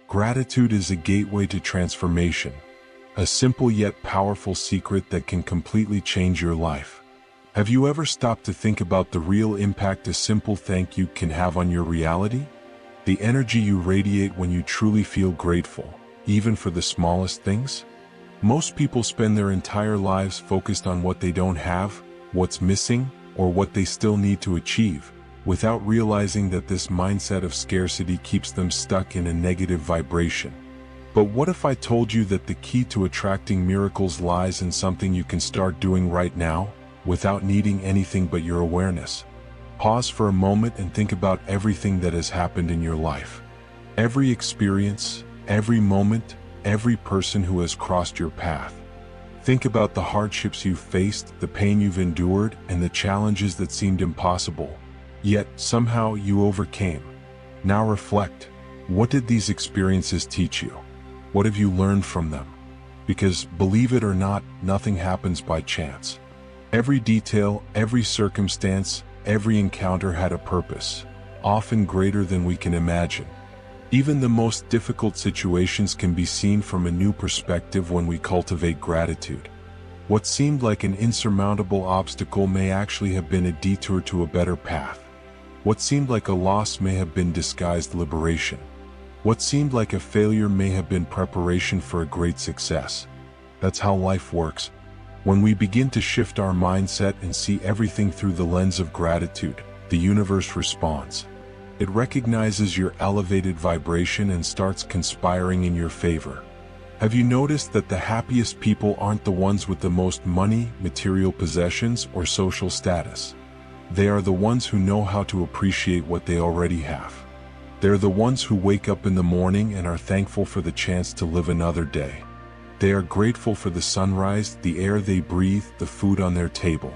Gratitude is a gateway to transformation, a simple yet powerful secret that can completely change your life. Have you ever stopped to think about the real impact a simple thank you can have on your reality? The energy you radiate when you truly feel grateful, even for the smallest things? Most people spend their entire lives focused on what they don't have, what's missing, or what they still need to achieve, without realizing that this mindset of scarcity keeps them stuck in a negative vibration. But what if I told you that the key to attracting miracles lies in something you can start doing right now, without needing anything but your awareness? Pause for a moment and think about everything that has happened in your life. Every experience, every moment, every person who has crossed your path. Think about the hardships you've faced, the pain you've endured, and the challenges that seemed impossible. Yet, somehow you overcame. Now reflect. What did these experiences teach you? What have you learned from them? Because, believe it or not, nothing happens by chance. Every detail, every circumstance, every encounter had a purpose, often greater than we can imagine. Even the most difficult situations can be seen from a new perspective when we cultivate gratitude. What seemed like an insurmountable obstacle may actually have been a detour to a better path. What seemed like a loss may have been disguised liberation. What seemed like a failure may have been preparation for a great success. That's how life works. When we begin to shift our mindset and see everything through the lens of gratitude, the universe responds. It recognizes your elevated vibration and starts conspiring in your favor. Have you noticed that the happiest people aren't the ones with the most money, material possessions, or social status? They are the ones who know how to appreciate what they already have. They're the ones who wake up in the morning and are thankful for the chance to live another day. They are grateful for the sunrise, the air they breathe, the food on their table.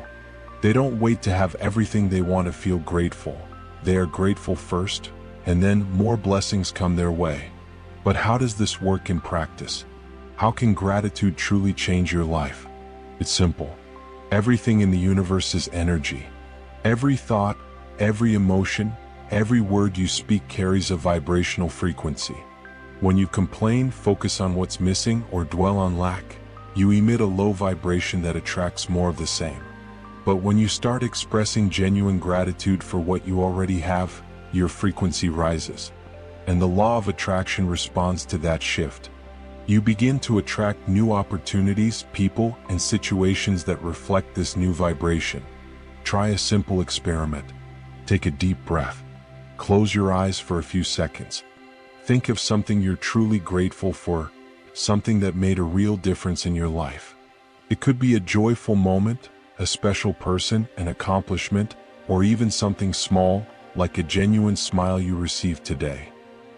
They don't wait to have everything they want to feel grateful. They are grateful first, and then more blessings come their way. But how does this work in practice? How can gratitude truly change your life? It's simple. Everything in the universe is energy. Every thought, every emotion, every word you speak carries a vibrational frequency. When you complain, focus on what's missing, or dwell on lack, you emit a low vibration that attracts more of the same. But when you start expressing genuine gratitude for what you already have, your frequency rises. And the law of attraction responds to that shift. You begin to attract new opportunities, people, and situations that reflect this new vibration. Try a simple experiment. Take a deep breath. Close your eyes for a few seconds. Think of something you're truly grateful for, something that made a real difference in your life. It could be a joyful moment, a special person, an accomplishment, or even something small, like a genuine smile you received today.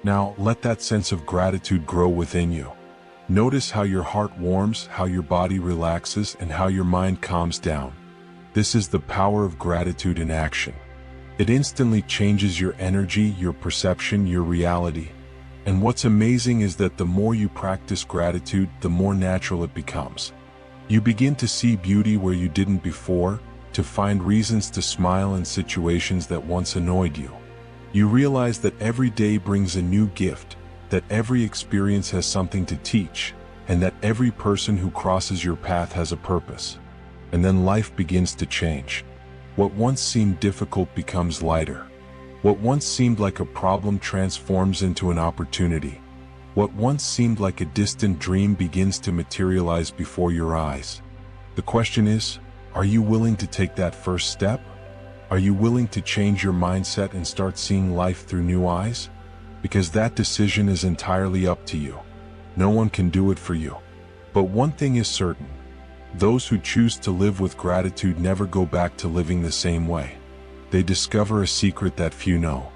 Now, let that sense of gratitude grow within you. Notice how your heart warms, how your body relaxes, and how your mind calms down. This is the power of gratitude in action. It instantly changes your energy, your perception, your reality. And what's amazing is that the more you practice gratitude, the more natural it becomes. You begin to see beauty where you didn't before, to find reasons to smile in situations that once annoyed you. You realize that every day brings a new gift, that every experience has something to teach, and that every person who crosses your path has a purpose. And then life begins to change. What once seemed difficult becomes lighter. What once seemed like a problem transforms into an opportunity. What once seemed like a distant dream begins to materialize before your eyes. The question is, are you willing to take that first step? Are you willing to change your mindset and start seeing life through new eyes? Because that decision is entirely up to you. No one can do it for you. But one thing is certain. Those who choose to live with gratitude never go back to living the same way. They discover a secret that few know.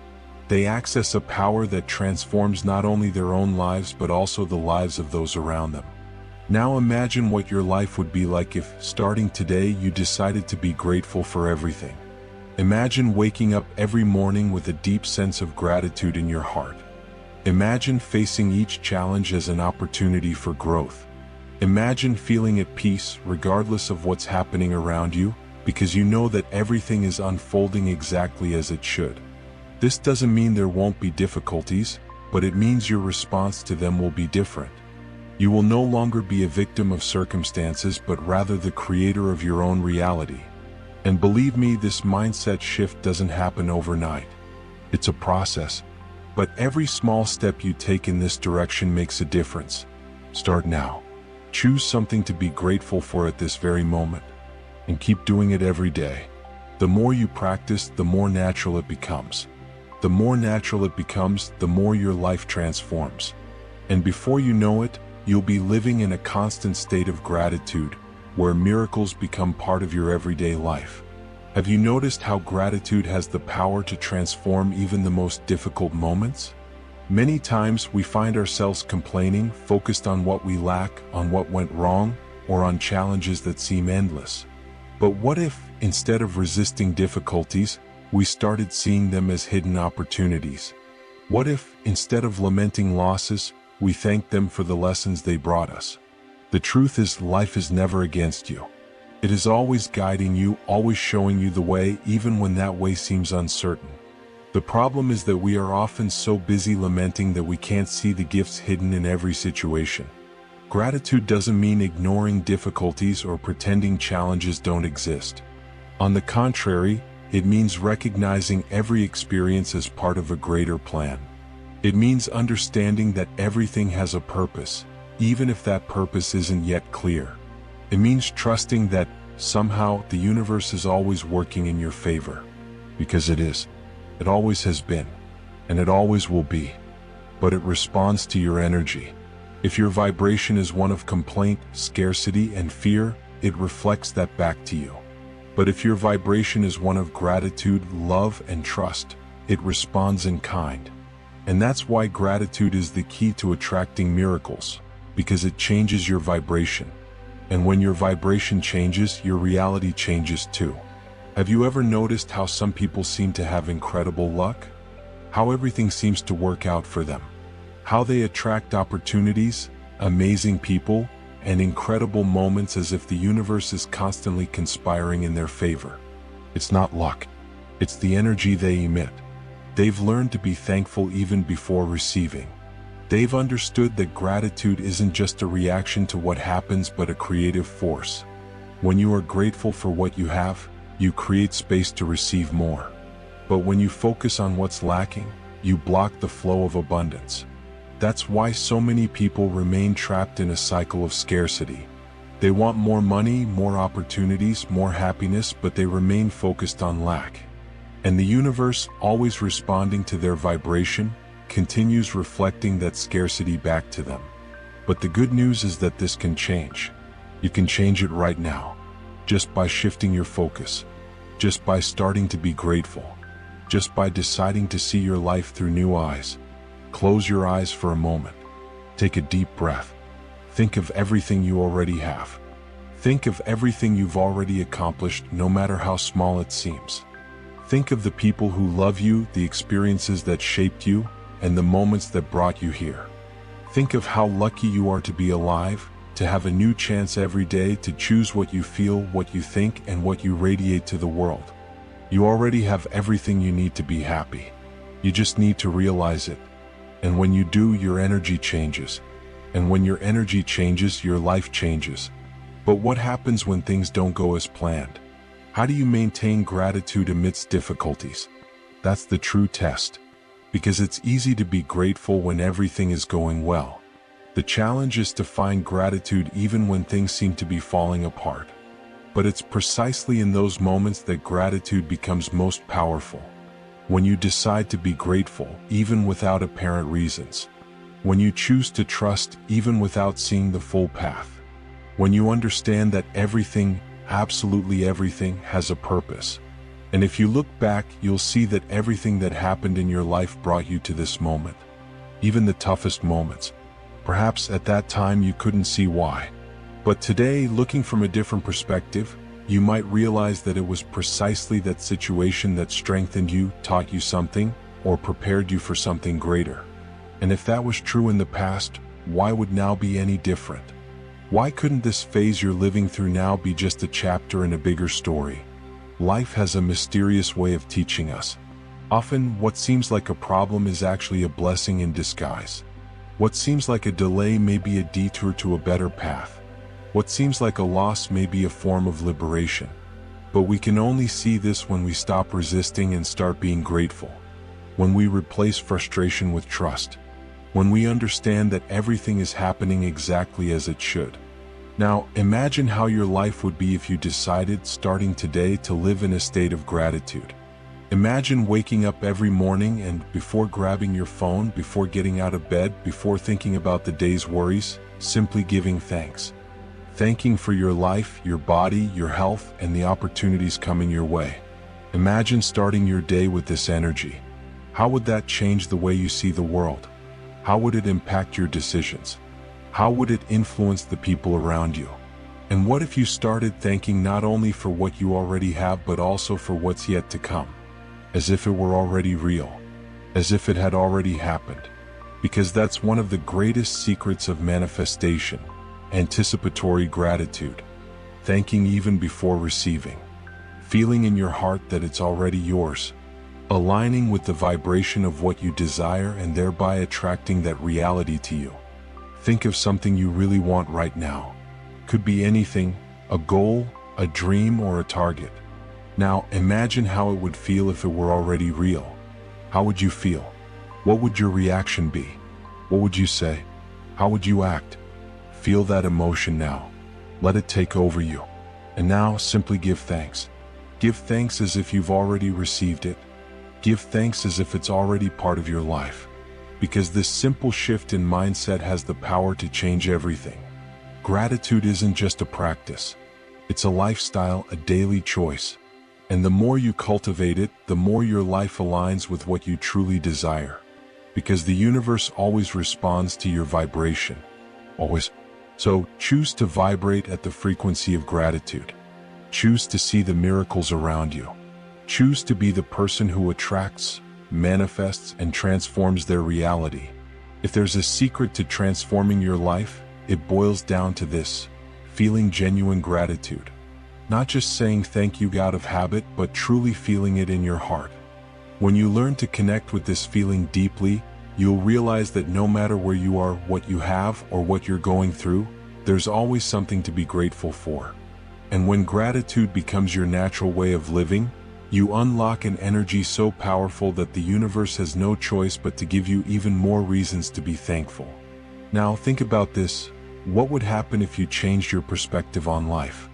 They access a power that transforms not only their own lives but also the lives of those around them. Now imagine what your life would be like if, starting today, you decided to be grateful for everything. Imagine waking up every morning with a deep sense of gratitude in your heart. Imagine facing each challenge as an opportunity for growth. Imagine feeling at peace regardless of what's happening around you, because you know that everything is unfolding exactly as it should. This doesn't mean there won't be difficulties. but it means your response to them will be different. You will no longer be a victim of circumstances, but rather the creator of your own reality. And believe me, this mindset shift doesn't happen overnight. It's a process, but every small step you take in this direction makes a difference. Start now. Choose something to be grateful for at this very moment, and keep doing it every day. The more you practice, the more natural it becomes. The more natural it becomes, the more your life transforms. And before you know it, you'll be living in a constant state of gratitude, where miracles become part of your everyday life. Have you noticed how gratitude has the power to transform even the most difficult moments? Many times we find ourselves complaining, focused on what we lack, on what went wrong, or on challenges that seem endless. But what if, instead of resisting difficulties, we started seeing them as hidden opportunities? What if, instead of lamenting losses, we thank them for the lessons they brought us? The truth is, life is never against you. It is always guiding you, always showing you the way, even when that way seems uncertain. The problem is that we are often so busy lamenting that we can't see the gifts hidden in every situation. Gratitude doesn't mean ignoring difficulties or pretending challenges don't exist. On the contrary, it means recognizing every experience as part of a greater plan. It means understanding that everything has a purpose, even if that purpose isn't yet clear. It means trusting that, somehow, the universe is always working in your favor. Because it is. It always has been. And it always will be. But it responds to your energy. If your vibration is one of complaint, scarcity, and fear, it reflects that back to you. But if your vibration is one of gratitude, love, and trust, it responds in kind. And that's why gratitude is the key to attracting miracles, because it changes your vibration. And when your vibration changes, your reality changes too. Have you ever noticed how some people seem to have incredible luck? How everything seems to work out for them? How they attract opportunities, amazing people, and incredible moments as if the universe is constantly conspiring in their favor. It's not luck. It's the energy they emit. They've learned to be thankful even before receiving. They've understood that gratitude isn't just a reaction to what happens but a creative force. When you are grateful for what you have, you create space to receive more. But when you focus on what's lacking, you block the flow of abundance. That's why so many people remain trapped in a cycle of scarcity. They want more money, more opportunities, more happiness, but they remain focused on lack. And the universe, always responding to their vibration, continues reflecting that scarcity back to them. But the good news is that this can change. You can change it right now, just by shifting your focus, just by starting to be grateful, just by deciding to see your life through new eyes. Close your eyes for a moment. Take a deep breath. Think of everything you already have. Think of everything you've already accomplished, no matter how small it seems. Think of the people who love you, the experiences that shaped you, and the moments that brought you here. Think of how lucky you are to be alive, to have a new chance every day to choose what you feel, what you think, and what you radiate to the world. You already have everything you need to be happy. You just need to realize it. And when you do, your energy changes. And when your energy changes, your life changes. But what happens when things don't go as planned? How do you maintain gratitude amidst difficulties? That's the true test. Because it's easy to be grateful when everything is going well. The challenge is to find gratitude even when things seem to be falling apart. But it's precisely in those moments that gratitude becomes most powerful. When you decide to be grateful, even without apparent reasons. When you choose to trust, even without seeing the full path. When you understand that everything, absolutely everything, has a purpose. And if you look back, you'll see that everything that happened in your life brought you to this moment. Even the toughest moments. Perhaps at that time you couldn't see why. But today, looking from a different perspective, you might realize that it was precisely that situation that strengthened you, taught you something, or prepared you for something greater. And if that was true in the past, why would now be any different? Why couldn't this phase you're living through now be just a chapter in a bigger story? Life has a mysterious way of teaching us. Often, what seems like a problem is actually a blessing in disguise. What seems like a delay may be a detour to a better path. What seems like a loss may be a form of liberation. But we can only see this when we stop resisting and start being grateful. When we replace frustration with trust. When we understand that everything is happening exactly as it should. Now, imagine how your life would be if you decided, starting today, to live in a state of gratitude. Imagine waking up every morning and, before grabbing your phone, before getting out of bed, before thinking about the day's worries, simply giving thanks. Thanking for your life, your body, your health, and the opportunities coming your way. Imagine starting your day with this energy. How would that change the way you see the world? How would it impact your decisions? How would it influence the people around you? And what if you started thanking not only for what you already have but also for what's yet to come? As if it were already real. As if it had already happened. Because that's one of the greatest secrets of manifestation. Anticipatory gratitude. Thanking even before receiving. Feeling in your heart that it's already yours. Aligning with the vibration of what you desire and thereby attracting that reality to you. Think of something you really want right now. Could be anything, a goal, a dream, or a target. Now, imagine how it would feel if it were already real. How would you feel? What would your reaction be? What would you say? How would you act? Feel that emotion now. Let it take over you. And now, simply give thanks. Give thanks as if you've already received it. Give thanks as if it's already part of your life. Because this simple shift in mindset has the power to change everything. Gratitude isn't just a practice. It's a lifestyle, a daily choice. And the more you cultivate it, the more your life aligns with what you truly desire. Because the universe always responds to your vibration. Always. So, choose to vibrate at the frequency of gratitude. Choose to see the miracles around you. Choose to be the person who attracts, manifests, and transforms their reality. If there's a secret to transforming your life, it boils down to this: feeling genuine gratitude. Not just saying thank you out of habit, but truly feeling it in your heart. When you learn to connect with this feeling deeply, you'll realize that no matter where you are, what you have, or what you're going through, there's always something to be grateful for. And when gratitude becomes your natural way of living, you unlock an energy so powerful that the universe has no choice but to give you even more reasons to be thankful. Now think about this: what would happen if you changed your perspective on life?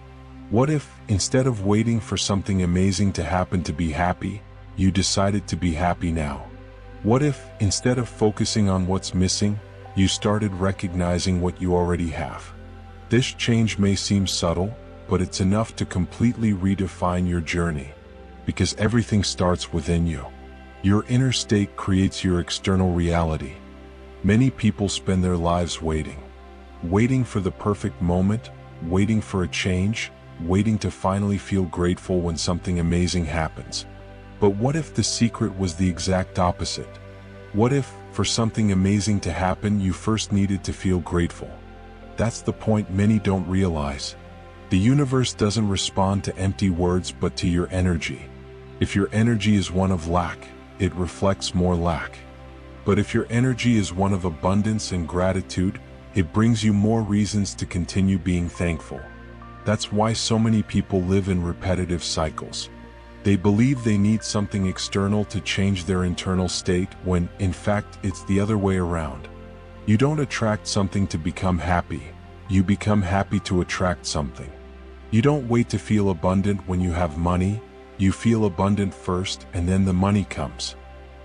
What if, instead of waiting for something amazing to happen to be happy, you decided to be happy now? What if, instead of focusing on what's missing, you started recognizing what you already have? This change may seem subtle, but it's enough to completely redefine your journey. Because everything starts within you. Your inner state creates your external reality. Many people spend their lives waiting. Waiting for the perfect moment, waiting for a change, waiting to finally feel grateful when something amazing happens. But what if the secret was the exact opposite? What if, for something amazing to happen, you first needed to feel grateful? That's the point many don't realize. The universe doesn't respond to empty words but to your energy. If your energy is one of lack, it reflects more lack. But if your energy is one of abundance and gratitude, it brings you more reasons to continue being thankful. That's why so many people live in repetitive cycles. They believe they need something external to change their internal state when, in fact, it's the other way around. You don't attract something to become happy. You become happy to attract something. You don't wait to feel abundant when you have money. You feel abundant first and then the money comes.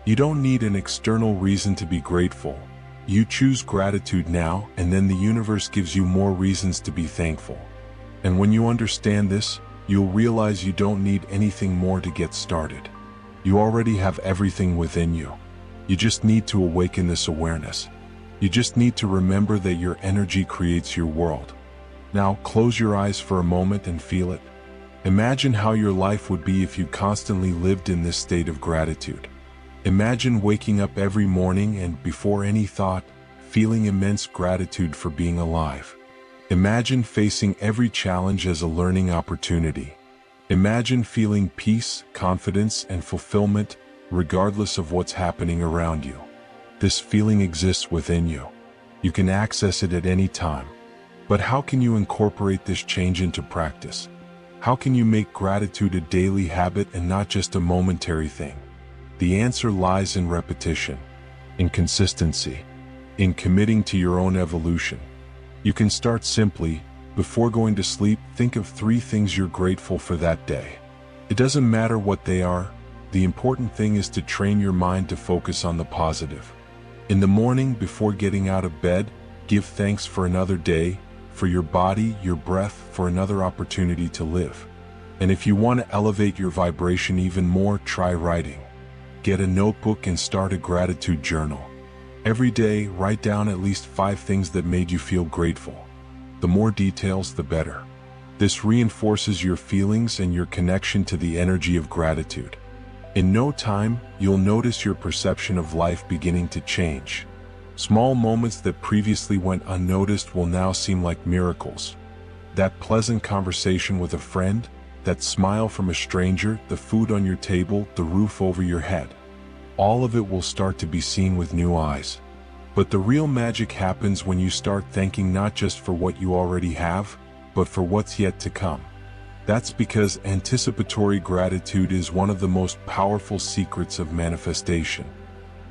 You don't need an external reason to be grateful. You choose gratitude now and then the universe gives you more reasons to be thankful. And when you understand this, you'll realize you don't need anything more to get started. You already have everything within you. You just need to awaken this awareness. You just need to remember that your energy creates your world. Now close your eyes for a moment and feel it. Imagine how your life would be if you constantly lived in this state of gratitude. Imagine waking up every morning and, before any thought, feeling immense gratitude for being alive. Imagine facing every challenge as a learning opportunity. Imagine feeling peace, confidence, and fulfillment, regardless of what's happening around you. This feeling exists within you. You can access it at any time. But how can you incorporate this change into practice? How can you make gratitude a daily habit and not just a momentary thing? The answer lies in repetition, in consistency, in committing to your own evolution. You can start simply. Before going to sleep, think of 3 things you're grateful for that day. It doesn't matter what they are. The important thing is to train your mind to focus on the positive. In the morning, before getting out of bed, give thanks for another day, for your body, your breath, for another opportunity to live. And if you want to elevate your vibration even more, try writing. Get a notebook and start a gratitude journal. Every day, write down at least 5 things that made you feel grateful. The more details, the better. This reinforces your feelings and your connection to the energy of gratitude. In no time, you'll notice your perception of life beginning to change. Small moments that previously went unnoticed will now seem like miracles. That pleasant conversation with a friend, that smile from a stranger, the food on your table, the roof over your head. All of it will start to be seen with new eyes. But the real magic happens when you start thanking not just for what you already have, but for what's yet to come. That's because anticipatory gratitude is one of the most powerful secrets of manifestation.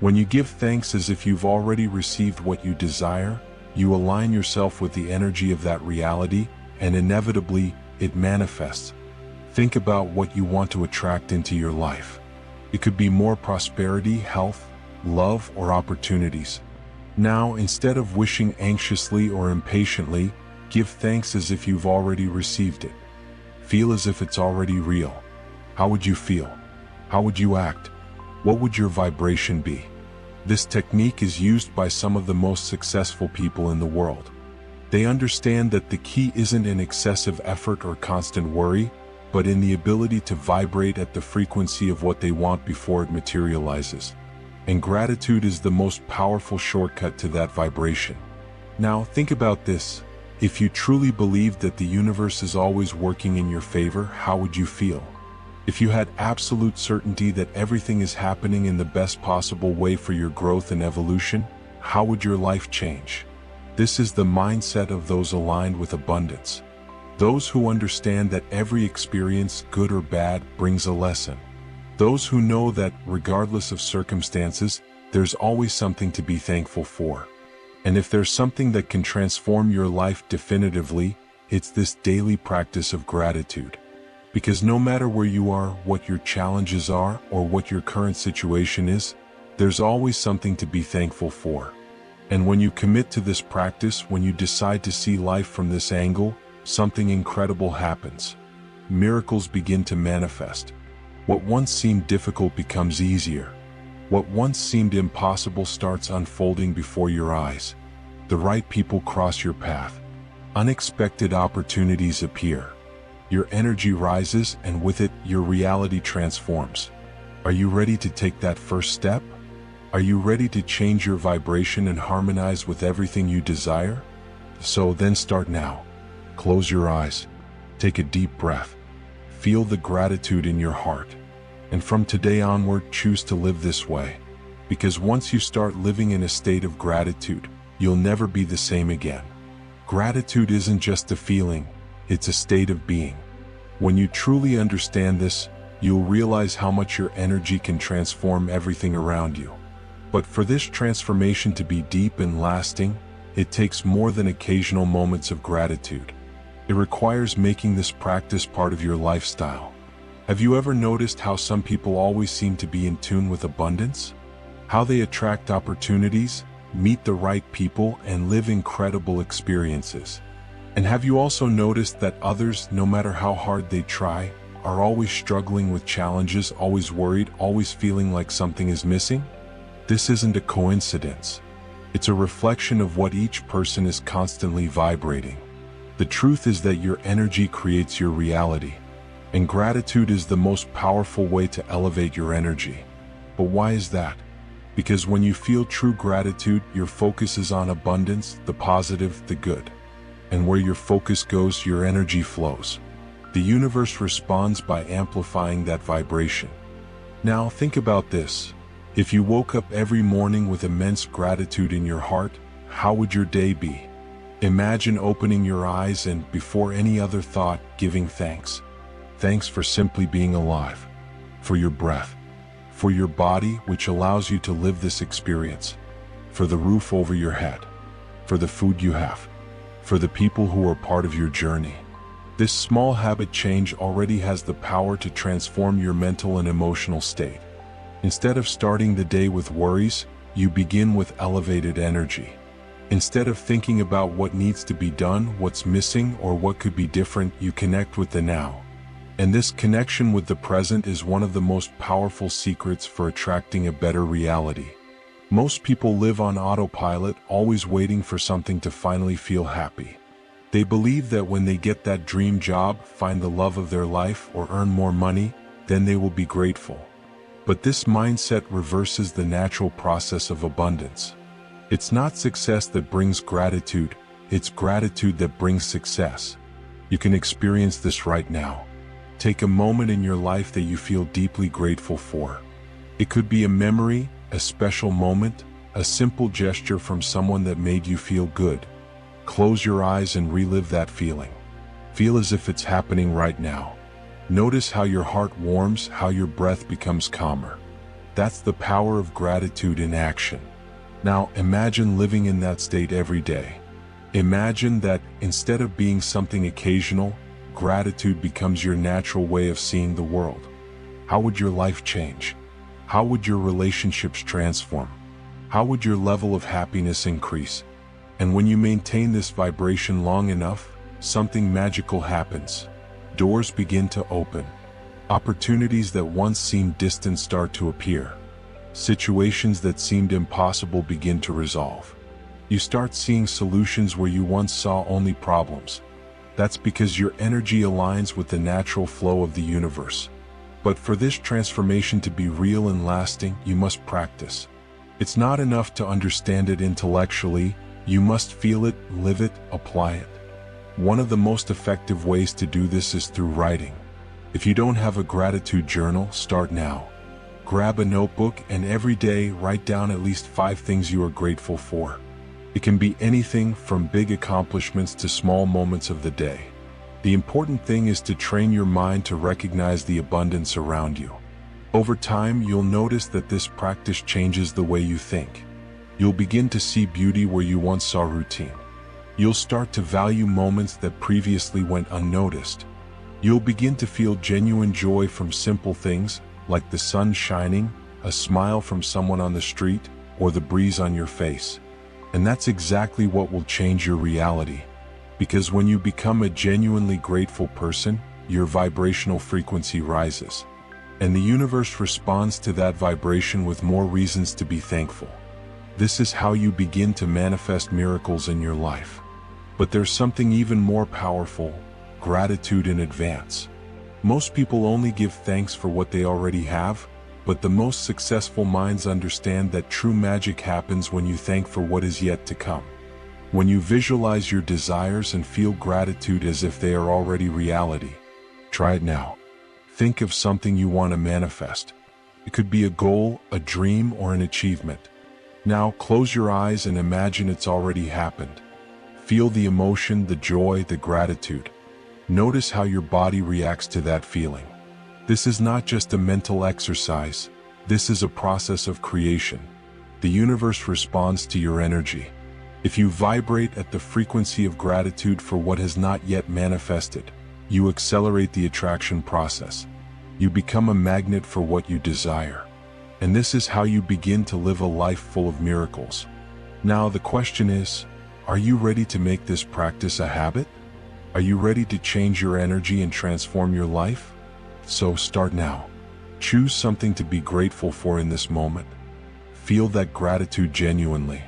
When you give thanks as if you've already received what you desire, you align yourself with the energy of that reality, and inevitably, it manifests. Think about what you want to attract into your life. It could be more prosperity, health, love, or opportunities. Now, instead of wishing anxiously or impatiently, give thanks as if you've already received it. Feel as if it's already real. How would you feel? How would you act? What would your vibration be? This technique is used by some of the most successful people in the world. They understand that the key isn't in excessive effort or constant worry, but in the ability to vibrate at the frequency of what they want before it materializes. And gratitude is the most powerful shortcut to that vibration. Now, think about this. If you truly believed that the universe is always working in your favor, how would you feel? If you had absolute certainty that everything is happening in the best possible way for your growth and evolution, how would your life change? This is the mindset of those aligned with abundance. Those who understand that every experience, good or bad, brings a lesson. Those who know that, regardless of circumstances, there's always something to be thankful for. And if there's something that can transform your life definitively, it's this daily practice of gratitude. Because no matter where you are, what your challenges are, or what your current situation is, there's always something to be thankful for. And when you commit to this practice, when you decide to see life from this angle, something incredible happens. Miracles begin to manifest. What once seemed difficult becomes easier. What once seemed impossible starts unfolding before your eyes. The right people cross your path. Unexpected opportunities appear. Your energy rises, and with it, your reality transforms. Are you ready to take that first step? Are you ready to change your vibration and harmonize with everything you desire? So then start now. Close your eyes. Take a deep breath. Feel the gratitude in your heart. And from today onward, choose to live this way. Because once you start living in a state of gratitude, you'll never be the same again. Gratitude isn't just a feeling, it's a state of being. When you truly understand this, you'll realize how much your energy can transform everything around you. But for this transformation to be deep and lasting, it takes more than occasional moments of gratitude. It requires making this practice part of your lifestyle. Have you ever noticed how some people always seem to be in tune with abundance? How they attract opportunities, meet the right people, and live incredible experiences? And have you also noticed that others, no matter how hard they try, are always struggling with challenges, always worried, always feeling like something is missing? This isn't a coincidence. It's a reflection of what each person is constantly vibrating. The truth is that your energy creates your reality. And gratitude is the most powerful way to elevate your energy. But why is that? Because when you feel true gratitude, your focus is on abundance, the positive, the good. And where your focus goes, your energy flows. The universe responds by amplifying that vibration. Now think about this. If you woke up every morning with immense gratitude in your heart, how would your day be? Imagine opening your eyes and, before any other thought, giving thanks. Thanks for simply being alive, for your breath, for your body which allows you to live this experience, for the roof over your head, for the food you have, for the people who are part of your journey. This small habit change already has the power to transform your mental and emotional state. Instead of starting the day with worries, you begin with elevated energy. Instead of thinking about what needs to be done, what's missing, or what could be different, you connect with the now. And this connection with the present is one of the most powerful secrets for attracting a better reality. Most people live on autopilot, always waiting for something to finally feel happy. They believe that when they get that dream job, find the love of their life, or earn more money, then they will be grateful. But this mindset reverses the natural process of abundance. It's not success that brings gratitude, it's gratitude that brings success. You can experience this right now. Take a moment in your life that you feel deeply grateful for. It could be a memory, a special moment, a simple gesture from someone that made you feel good. Close your eyes and relive that feeling. Feel as if it's happening right now. Notice how your heart warms, how your breath becomes calmer. That's the power of gratitude in action. Now imagine living in that state every day. Imagine that instead of being something occasional, gratitude becomes your natural way of seeing the world. How would your life change? How would your relationships transform? How would your level of happiness increase? And when you maintain this vibration long enough, something magical happens. Doors begin to open. Opportunities that once seemed distant start to appear. Situations that seemed impossible begin to resolve. You start seeing solutions where you once saw only problems. That's because your energy aligns with the natural flow of the universe. But for this transformation to be real and lasting, you must practice. It's not enough to understand it intellectually, you must feel it, live it, apply it. One of the most effective ways to do this is through writing. If you don't have a gratitude journal, start now. Grab a notebook and every day write down at least 5 things you are grateful for. It can be anything from big accomplishments to small moments of the day. The important thing is to train your mind to recognize the abundance around you. Over time, you'll notice that this practice changes the way you think. You'll begin to see beauty where you once saw routine. You'll start to value moments that previously went unnoticed. You'll begin to feel genuine joy from simple things, like the sun shining, a smile from someone on the street, or the breeze on your face. And that's exactly what will change your reality. Because when you become a genuinely grateful person, your vibrational frequency rises. And the universe responds to that vibration with more reasons to be thankful. This is how you begin to manifest miracles in your life. But there's something even more powerful: gratitude in advance. Most people only give thanks for what they already have, but the most successful minds understand that true magic happens when you thank for what is yet to come. When you visualize your desires and feel gratitude as if they are already reality. Try it now. Think of something you want to manifest. It could be a goal, a dream, or an achievement. Now close your eyes and imagine it's already happened. Feel the emotion, the joy, the gratitude. Notice how your body reacts to that feeling. This is not just a mental exercise, this is a process of creation. The universe responds to your energy. If you vibrate at the frequency of gratitude for what has not yet manifested, you accelerate the attraction process. You become a magnet for what you desire. And this is how you begin to live a life full of miracles. Now the question is, are you ready to make this practice a habit? Are you ready to change your energy and transform your life? So start now. Choose something to be grateful for in this moment. Feel that gratitude genuinely.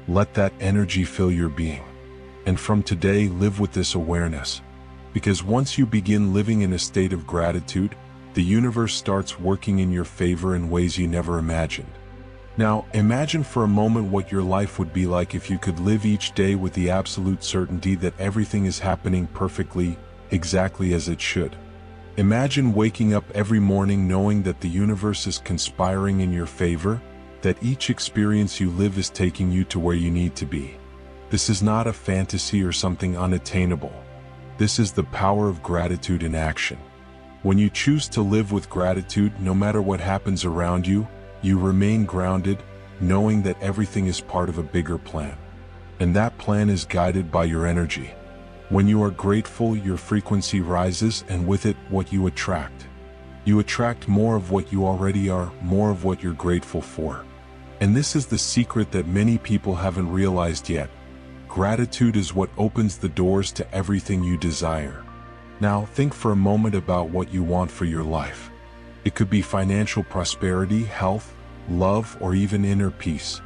Let that energy fill your being. And from today, live with this awareness. Because once you begin living in a state of gratitude, the universe starts working in your favor in ways you never imagined. Now, imagine for a moment what your life would be like if you could live each day with the absolute certainty that everything is happening perfectly, exactly as it should. Imagine waking up every morning knowing that the universe is conspiring in your favor, that each experience you live is taking you to where you need to be. This is not a fantasy or something unattainable. This is the power of gratitude in action. When you choose to live with gratitude, no matter what happens around you, you remain grounded, knowing that everything is part of a bigger plan. And that plan is guided by your energy. When you are grateful, your frequency rises, and with it, what you attract. You attract more of what you already are, more of what you're grateful for. And this is the secret that many people haven't realized yet. Gratitude is what opens the doors to everything you desire. Now, think for a moment about what you want for your life. It could be financial prosperity, health, love, or even inner peace.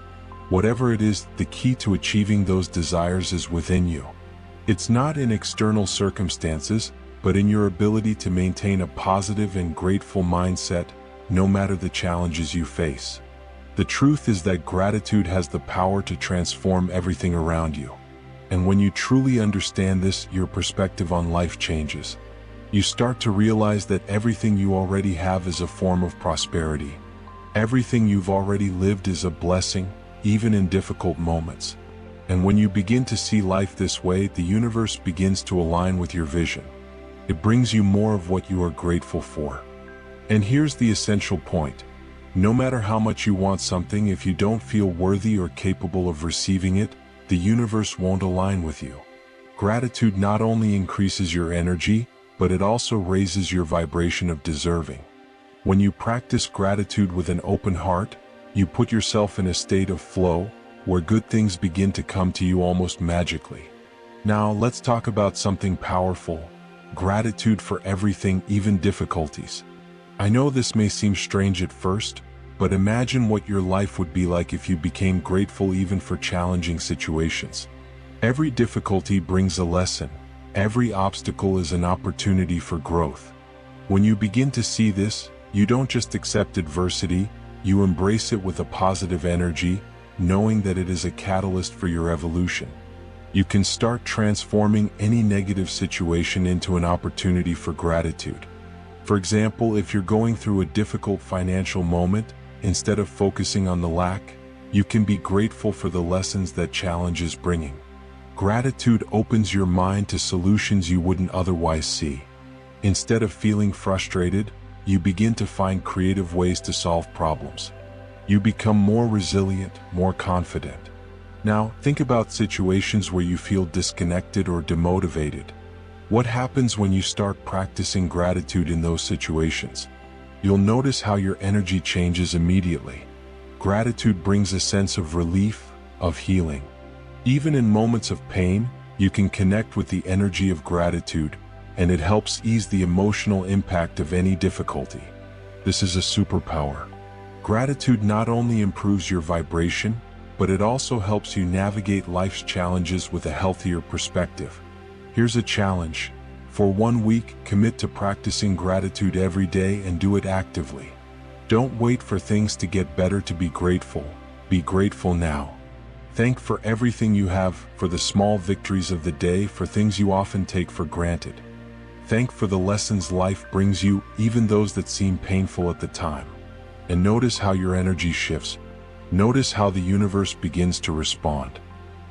Whatever it is, the key to achieving those desires is within you. It's not in external circumstances, but in your ability to maintain a positive and grateful mindset, no matter the challenges you face. The truth is that gratitude has the power to transform everything around you. And when you truly understand this, your perspective on life changes. You start to realize that everything you already have is a form of prosperity. Everything you've already lived is a blessing, even in difficult moments. And when you begin to see life this way, the universe begins to align with your vision. It brings you more of what you are grateful for. And here's the essential point. No matter how much you want something, if you don't feel worthy or capable of receiving it, the universe won't align with you. Gratitude not only increases your energy, but it also raises your vibration of deserving. When you practice gratitude with an open heart, you put yourself in a state of flow, where good things begin to come to you almost magically. Now, let's talk about something powerful: gratitude for everything, even difficulties. I know this may seem strange at first, but imagine what your life would be like if you became grateful even for challenging situations. Every difficulty brings a lesson. Every obstacle is an opportunity for growth. When you begin to see this, you don't just accept adversity, you embrace it with a positive energy, knowing that it is a catalyst for your evolution. You can start transforming any negative situation into an opportunity for gratitude. For example, if you're going through a difficult financial moment, instead of focusing on the lack, you can be grateful for the lessons that challenge is bringing. Gratitude opens your mind to solutions you wouldn't otherwise see. Instead of feeling frustrated, you begin to find creative ways to solve problems. You become more resilient, more confident. Now, think about situations where you feel disconnected or demotivated. What happens when you start practicing gratitude in those situations? You'll notice how your energy changes immediately. Gratitude brings a sense of relief, of healing. Even in moments of pain, you can connect with the energy of gratitude, and it helps ease the emotional impact of any difficulty. This is a superpower. Gratitude not only improves your vibration, but it also helps you navigate life's challenges with a healthier perspective. Here's a challenge. For 1 week, commit to practicing gratitude every day and do it actively. Don't wait for things to get better to be grateful. Be grateful now. Thank for everything you have, for the small victories of the day, for things you often take for granted. Thank for the lessons life brings you, even those that seem painful at the time. And notice how your energy shifts. Notice how the universe begins to respond.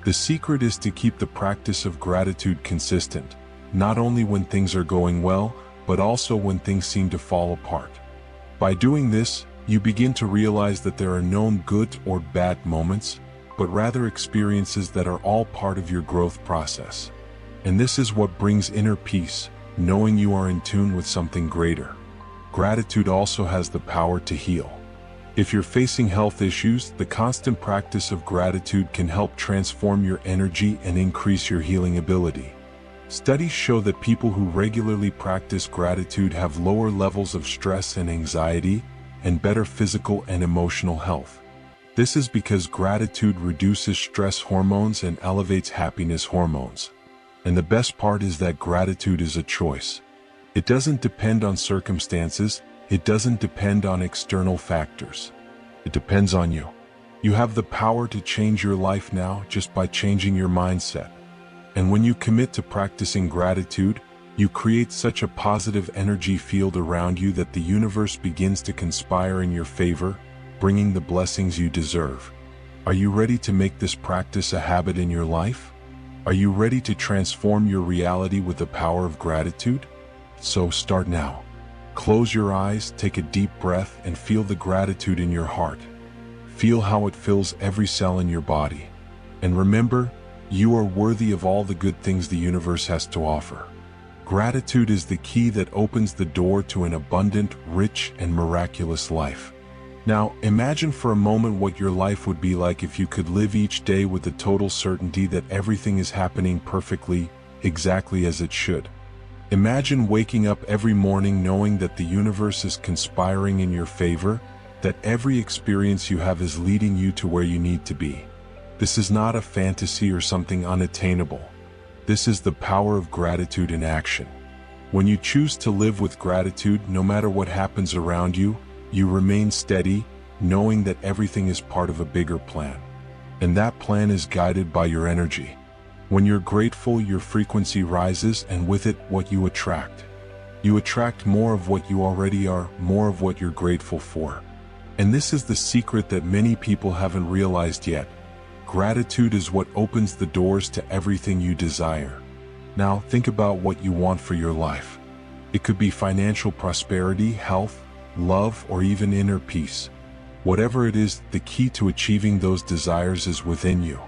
The secret is to keep the practice of gratitude consistent, not only when things are going well, but also when things seem to fall apart. By doing this, you begin to realize that there are no good or bad moments, but rather experiences that are all part of your growth process. And this is what brings inner peace, knowing you are in tune with something greater. Gratitude also has the power to heal. If you're facing health issues, the constant practice of gratitude can help transform your energy and increase your healing ability. Studies show that people who regularly practice gratitude have lower levels of stress and anxiety, and better physical and emotional health. This is because gratitude reduces stress hormones and elevates happiness hormones. And the best part is that gratitude is a choice. It doesn't depend on circumstances, it doesn't depend on external factors. It depends on you. You have the power to change your life now just by changing your mindset. And when you commit to practicing gratitude, You create such a positive energy field around you that the universe begins to conspire in your favor, bringing the blessings you deserve. Are you ready to make this practice a habit in your life? Are you ready to transform your reality with the power of gratitude? So start now. Close your eyes, take a deep breath, and feel the gratitude in your heart. Feel how it fills every cell in your body. And remember, you are worthy of all the good things the universe has to offer. Gratitude is the key that opens the door to an abundant, rich, and miraculous life. Now, imagine for a moment what your life would be like if you could live each day with the total certainty that everything is happening perfectly, exactly as it should. Imagine waking up every morning knowing that the universe is conspiring in your favor, that every experience you have is leading you to where you need to be. This is not a fantasy or something unattainable. This is the power of gratitude in action. When you choose to live with gratitude, no matter what happens around you, you remain steady, knowing that everything is part of a bigger plan. And that plan is guided by your energy. When you're grateful, your frequency rises, and with it, what you attract. You attract more of what you already are, more of what you're grateful for. And this is the secret that many people haven't realized yet. Gratitude is what opens the doors to everything you desire. Now, think about what you want for your life. It could be financial prosperity, health, love, or even inner peace. Whatever it is, the key to achieving those desires is within you.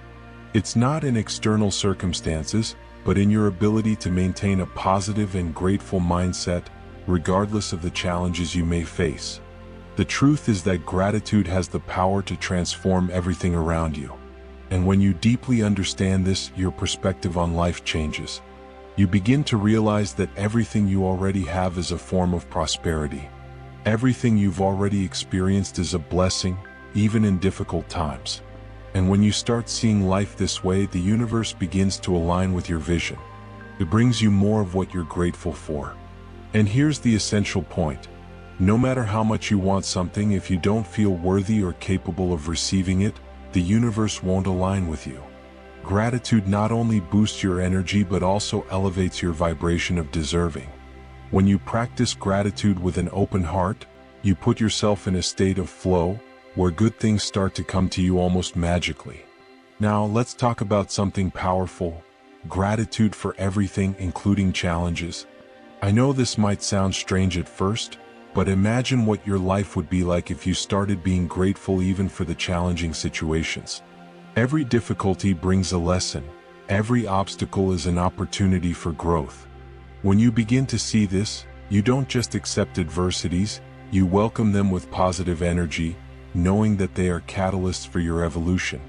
It's not in external circumstances, but in your ability to maintain a positive and grateful mindset, regardless of the challenges you may face. The truth is that gratitude has the power to transform everything around you. And when you deeply understand this, your perspective on life changes. You begin to realize that everything you already have is a form of prosperity. Everything you've already experienced is a blessing, even in difficult times. And when you start seeing life this way, the universe begins to align with your vision. It brings you more of what you're grateful for. And here's the essential point. No matter how much you want something, if you don't feel worthy or capable of receiving it, the universe won't align with you. Gratitude not only boosts your energy but also elevates your vibration of deserving. When you practice gratitude with an open heart, you put yourself in a state of flow, where good things start to come to you almost magically. Now, let's talk about something powerful: gratitude for everything, including challenges. I know this might sound strange at first, but imagine what your life would be like if you started being grateful even for the challenging situations. Every difficulty brings a lesson. Every obstacle is an opportunity for growth. When you begin to see this, you don't just accept adversities, you welcome them with positive energy, knowing that they are catalysts for your evolution.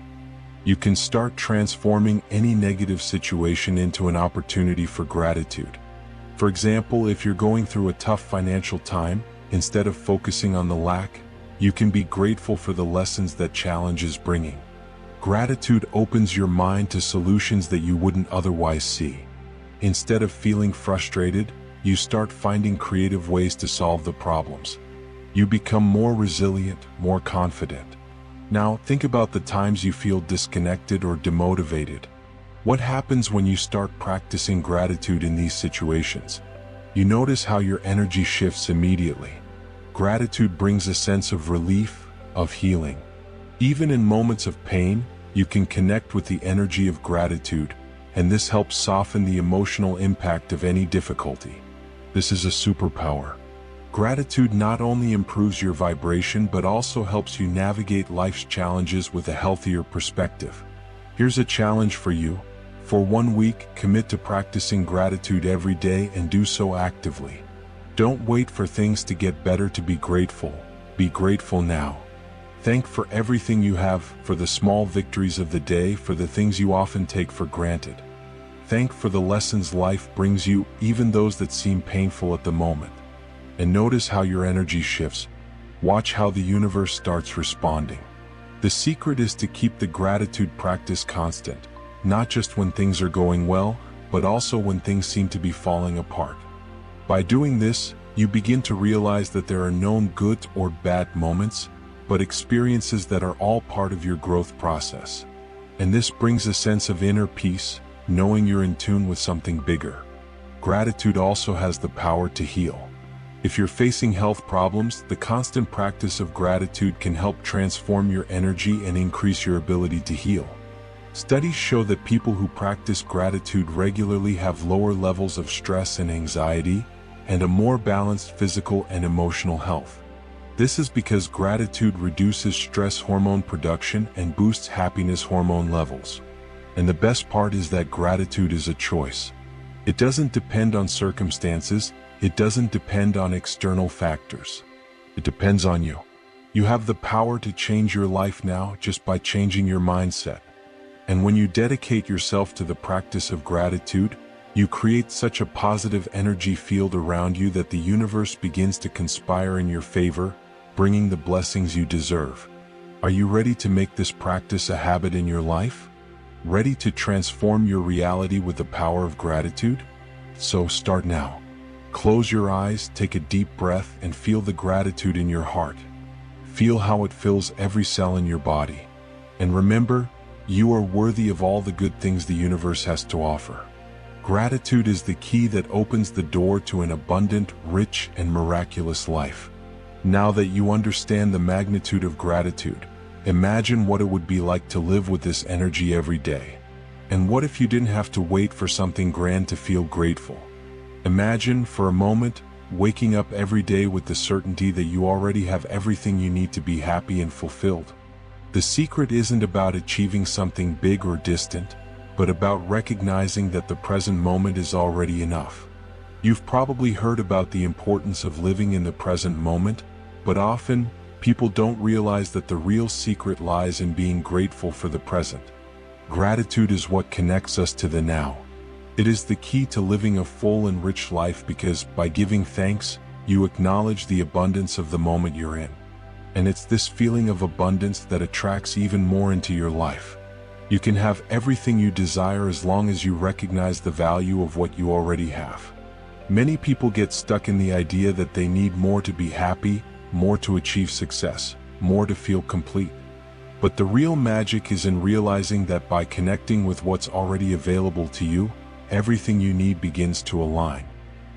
You can start transforming any negative situation into an opportunity for gratitude. For example, if you're going through a tough financial time, instead of focusing on the lack, you can be grateful for the lessons that challenge is bringing. Gratitude opens your mind to solutions that you wouldn't otherwise see. Instead of feeling frustrated, you start finding creative ways to solve the problems. You become more resilient, more confident. Now, think about the times you feel disconnected or demotivated. What happens when you start practicing gratitude in these situations? You notice how your energy shifts immediately. Gratitude brings a sense of relief, of healing. Even in moments of pain, you can connect with the energy of gratitude, and this helps soften the emotional impact of any difficulty. This is a superpower. Gratitude not only improves your vibration but also helps you navigate life's challenges with a healthier perspective. Here's a challenge for you. For 1 week, commit to practicing gratitude every day and do so actively. Don't wait for things to get better to be grateful. Be grateful now. Thank for everything you have, for the small victories of the day, for the things you often take for granted. Thank for the lessons life brings you, even those that seem painful at the moment. And notice how your energy shifts. Watch how the universe starts responding. The secret is to keep the gratitude practice constant, not just when things are going well, but also when things seem to be falling apart. By doing this, you begin to realize that there are no good or bad moments, but experiences that are all part of your growth process. And this brings a sense of inner peace, knowing you're in tune with something bigger. Gratitude also has the power to heal. If you're facing health problems, the constant practice of gratitude can help transform your energy and increase your ability to heal. Studies show that people who practice gratitude regularly have lower levels of stress and anxiety, and a more balanced physical and emotional health. This is because gratitude reduces stress hormone production and boosts happiness hormone levels. And the best part is that gratitude is a choice. It doesn't depend on circumstances, it doesn't depend on external factors. It depends on you. You have the power to change your life now just by changing your mindset. And when you dedicate yourself to the practice of gratitude, you create such a positive energy field around you that the universe begins to conspire in your favor, bringing the blessings you deserve. Are you ready to make this practice a habit in your life? Ready to transform your reality with the power of gratitude? So start now. Close your eyes, take a deep breath, and feel the gratitude in your heart. Feel how it fills every cell in your body. And remember, you are worthy of all the good things the universe has to offer. Gratitude is the key that opens the door to an abundant, rich, and miraculous life. Now that you understand the magnitude of gratitude, imagine what it would be like to live with this energy every day. And what if you didn't have to wait for something grand to feel grateful? Imagine, for a moment, waking up every day with the certainty that you already have everything you need to be happy and fulfilled. The secret isn't about achieving something big or distant, but about recognizing that the present moment is already enough. You've probably heard about the importance of living in the present moment, but often, people don't realize that the real secret lies in being grateful for the present. Gratitude is what connects us to the now. It is the key to living a full and rich life because, by giving thanks, you acknowledge the abundance of the moment you're in. And it's this feeling of abundance that attracts even more into your life. You can have everything you desire as long as you recognize the value of what you already have. Many people get stuck in the idea that they need more to be happy, more to achieve success, more to feel complete. But the real magic is in realizing that by connecting with what's already available to you, everything you need begins to align.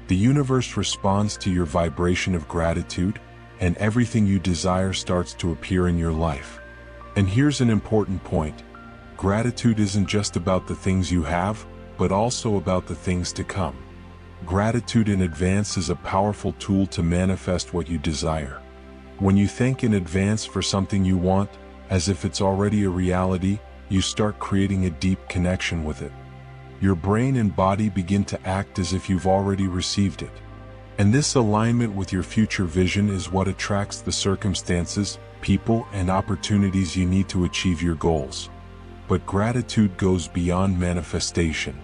The universe responds to your vibration of gratitude, and everything you desire starts to appear in your life. And here's an important point. Gratitude isn't just about the things you have, but also about the things to come. Gratitude in advance is a powerful tool to manifest what you desire. When you thank in advance for something you want, as if it's already a reality, you start creating a deep connection with it. Your brain and body begin to act as if you've already received it. And this alignment with your future vision is what attracts the circumstances, people, and opportunities you need to achieve your goals. But gratitude goes beyond manifestation.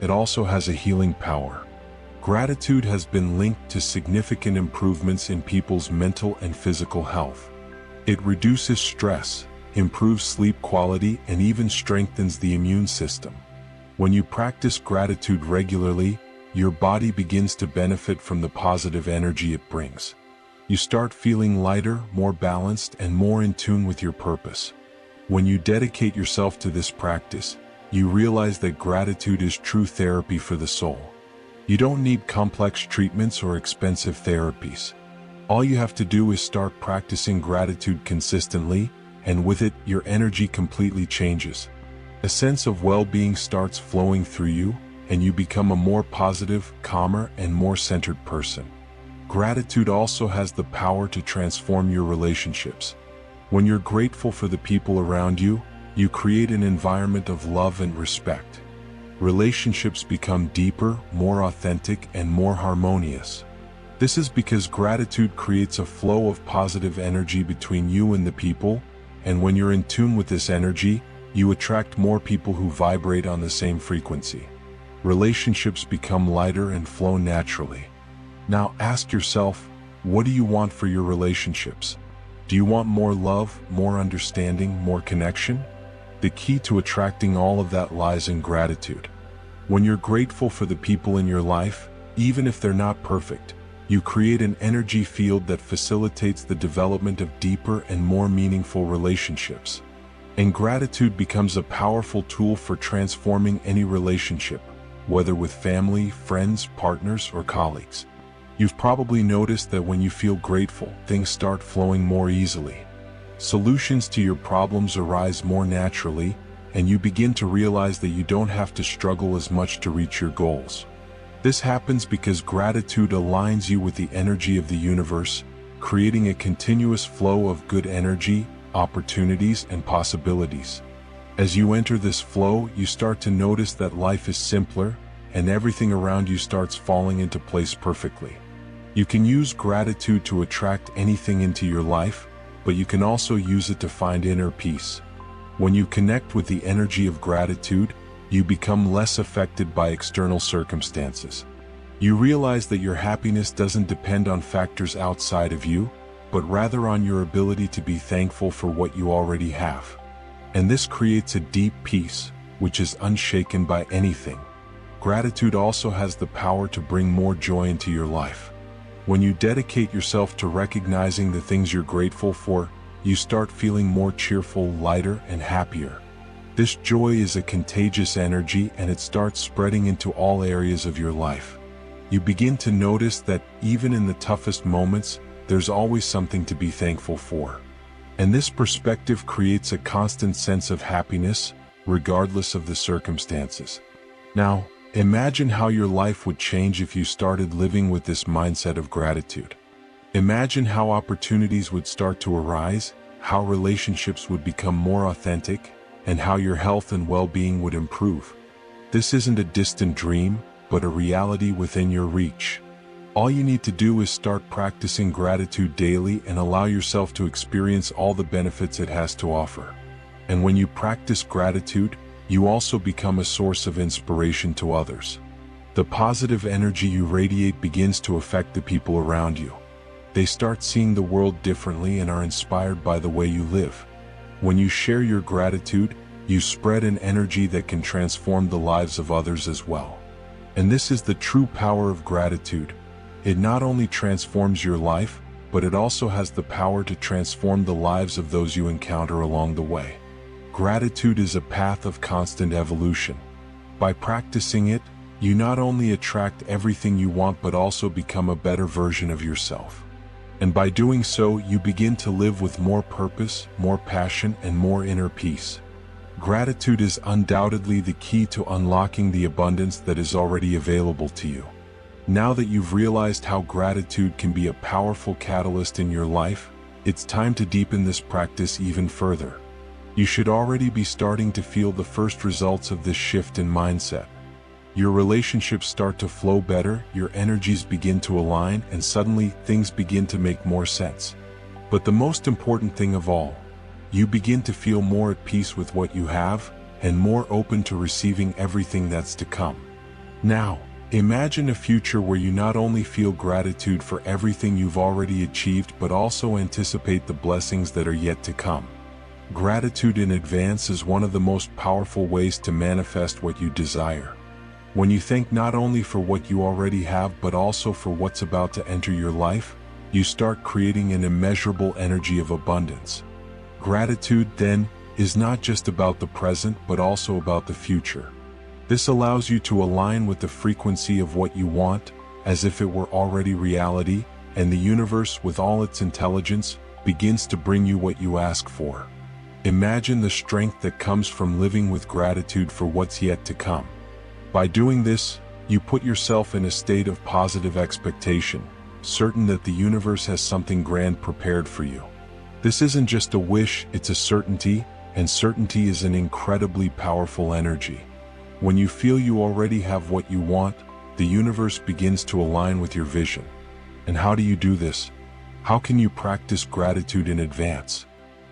It also has a healing power. Gratitude has been linked to significant improvements in people's mental and physical health. It reduces stress, improves sleep quality, and even strengthens the immune system. When you practice gratitude regularly, your body begins to benefit from the positive energy it brings. You start feeling lighter, more balanced, and more in tune with your purpose. When you dedicate yourself to this practice, you realize that gratitude is true therapy for the soul. You don't need complex treatments or expensive therapies. All you have to do is start practicing gratitude consistently, and with it, your energy completely changes. A sense of well-being starts flowing through you, and you become a more positive, calmer, and more centered person. Gratitude also has the power to transform your relationships. When you're grateful for the people around you, you create an environment of love and respect. Relationships become deeper, more authentic, and more harmonious. This is because gratitude creates a flow of positive energy between you and the people, and when you're in tune with this energy, you attract more people who vibrate on the same frequency. Relationships become lighter and flow naturally. Now ask yourself, what do you want for your relationships? Do you want more love, more understanding, more connection? The key to attracting all of that lies in gratitude. When you're grateful for the people in your life, even if they're not perfect, you create an energy field that facilitates the development of deeper and more meaningful relationships. And gratitude becomes a powerful tool for transforming any relationship, whether with family, friends, partners, or colleagues. You've probably noticed that when you feel grateful, things start flowing more easily. Solutions to your problems arise more naturally, and you begin to realize that you don't have to struggle as much to reach your goals. This happens because gratitude aligns you with the energy of the universe, creating a continuous flow of good energy, opportunities, and possibilities. As you enter this flow, you start to notice that life is simpler, and everything around you starts falling into place perfectly. You can use gratitude to attract anything into your life, but you can also use it to find inner peace. When you connect with the energy of gratitude, you become less affected by external circumstances. You realize that your happiness doesn't depend on factors outside of you, but rather on your ability to be thankful for what you already have. And this creates a deep peace, which is unshaken by anything. Gratitude also has the power to bring more joy into your life. When you dedicate yourself to recognizing the things you're grateful for, you start feeling more cheerful, lighter, and happier. This joy is a contagious energy, and it starts spreading into all areas of your life. You begin to notice that even in the toughest moments, there's always something to be thankful for. And this perspective creates a constant sense of happiness, regardless of the circumstances. Now, imagine how your life would change if you started living with this mindset of gratitude. Imagine how opportunities would start to arise, how relationships would become more authentic, and how your health and well-being would improve. This isn't a distant dream, but a reality within your reach. All you need to do is start practicing gratitude daily and allow yourself to experience all the benefits it has to offer. And when you practice gratitude, you also become a source of inspiration to others. The positive energy you radiate begins to affect the people around you. They start seeing the world differently and are inspired by the way you live. When you share your gratitude, you spread an energy that can transform the lives of others as well. And this is the true power of gratitude. It not only transforms your life, but it also has the power to transform the lives of those you encounter along the way. Gratitude is a path of constant evolution. By practicing it, you not only attract everything you want but also become a better version of yourself. And by doing so, you begin to live with more purpose, more passion, and more inner peace. Gratitude is undoubtedly the key to unlocking the abundance that is already available to you. Now that you've realized how gratitude can be a powerful catalyst in your life, it's time to deepen this practice even further. You should already be starting to feel the first results of this shift in mindset. Your relationships start to flow better, your energies begin to align, and suddenly things begin to make more sense. But the most important thing of all, you begin to feel more at peace with what you have, and more open to receiving everything that's to come. Now, imagine a future where you not only feel gratitude for everything you've already achieved but also anticipate the blessings that are yet to come. Gratitude in advance is one of the most powerful ways to manifest what you desire. When you thank not only for what you already have but also for what's about to enter your life, you start creating an immeasurable energy of abundance. Gratitude, then, is not just about the present but also about the future. This allows you to align with the frequency of what you want, as if it were already reality, and the universe, with all its intelligence, begins to bring you what you ask for. Imagine the strength that comes from living with gratitude for what's yet to come. By doing this, you put yourself in a state of positive expectation, certain that the universe has something grand prepared for you. This isn't just a wish, it's a certainty, and certainty is an incredibly powerful energy. When you feel you already have what you want, the universe begins to align with your vision. And how do you do this? How can you practice gratitude in advance?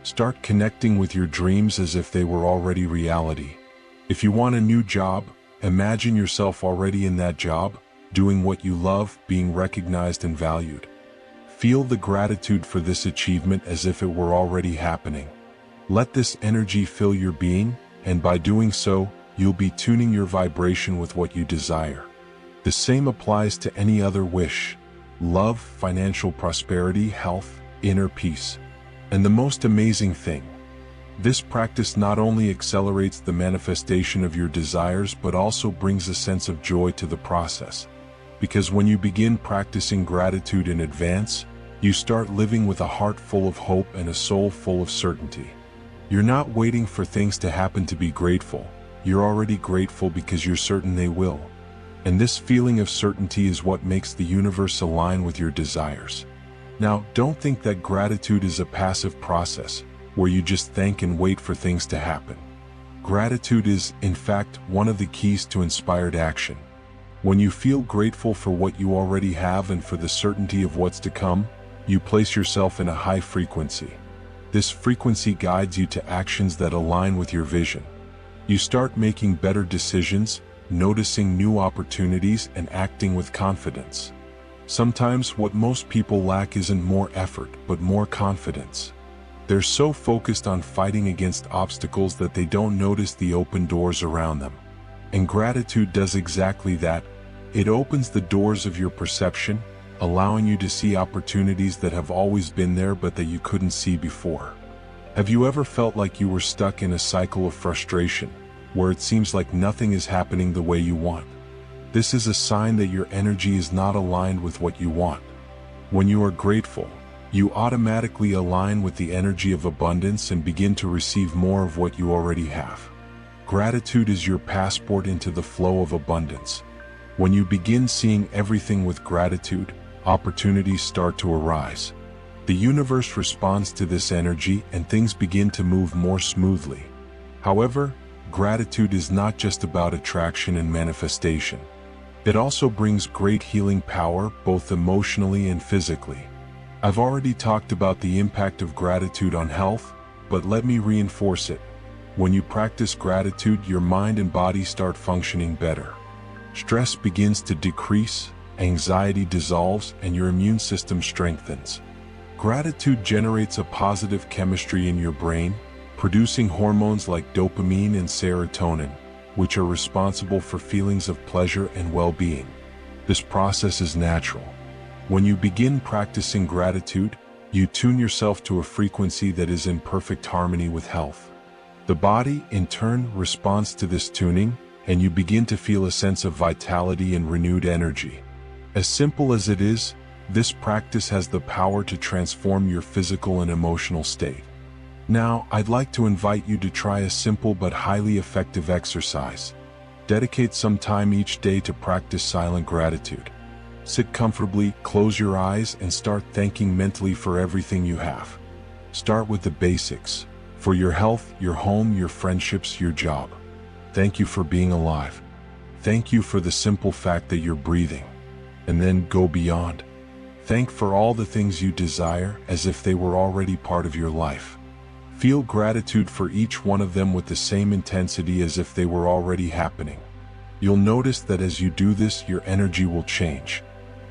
Start connecting with your dreams as if they were already reality. If you want a new job, imagine yourself already in that job, doing what you love, being recognized and valued. Feel the gratitude for this achievement as if it were already happening. Let this energy fill your being, and by doing so, you'll be tuning your vibration with what you desire. The same applies to any other wish: love, financial prosperity, health, inner peace. And the most amazing thing, This practice not only accelerates the manifestation of your desires but also brings a sense of joy to the process. Because when you begin practicing gratitude in advance, you start living with a heart full of hope and a soul full of certainty. You're not waiting for things to happen to be grateful. You're already grateful because you're certain they will. And this feeling of certainty is what makes the universe align with your desires. Now, don't think that gratitude is a passive process, where you just thank and wait for things to happen. Gratitude is, in fact, one of the keys to inspired action. When you feel grateful for what you already have and for the certainty of what's to come, you place yourself in a high frequency. This frequency guides you to actions that align with your vision. You start making better decisions, noticing new opportunities, and acting with confidence. Sometimes what most people lack isn't more effort, but more confidence. They're so focused on fighting against obstacles that they don't notice the open doors around them. And gratitude does exactly that. It opens the doors of your perception, allowing you to see opportunities that have always been there but that you couldn't see before. Have you ever felt like you were stuck in a cycle of frustration, where it seems like nothing is happening the way you want? This is a sign that your energy is not aligned with what you want. When you are grateful, you automatically align with the energy of abundance and begin to receive more of what you already have. Gratitude is your passport into the flow of abundance. When you begin seeing everything with gratitude, opportunities start to arise. The universe responds to this energy and things begin to move more smoothly. However, gratitude is not just about attraction and manifestation. It also brings great healing power, both emotionally and physically. I've already talked about the impact of gratitude on health, but let me reinforce it. When you practice gratitude, your mind and body start functioning better. Stress begins to decrease, anxiety dissolves, and your immune system strengthens. Gratitude generates a positive chemistry in your brain, producing hormones like dopamine and serotonin, which are responsible for feelings of pleasure and well-being. This process is natural. When you begin practicing gratitude, you tune yourself to a frequency that is in perfect harmony with health. The body, in turn, responds to this tuning, and you begin to feel a sense of vitality and renewed energy. As simple as it is, this practice has the power to transform your physical and emotional state. Now, I'd like to invite you to try a simple but highly effective exercise. Dedicate some time each day to practice silent gratitude. Sit comfortably, close your eyes, and start thanking mentally for everything you have. Start with the basics. For your health, your home, your friendships, your job. Thank you for being alive. Thank you for the simple fact that you're breathing. And then go beyond. Thank for all the things you desire as if they were already part of your life. Feel gratitude for each one of them with the same intensity as if they were already happening. You'll notice that as you do this, your energy will change.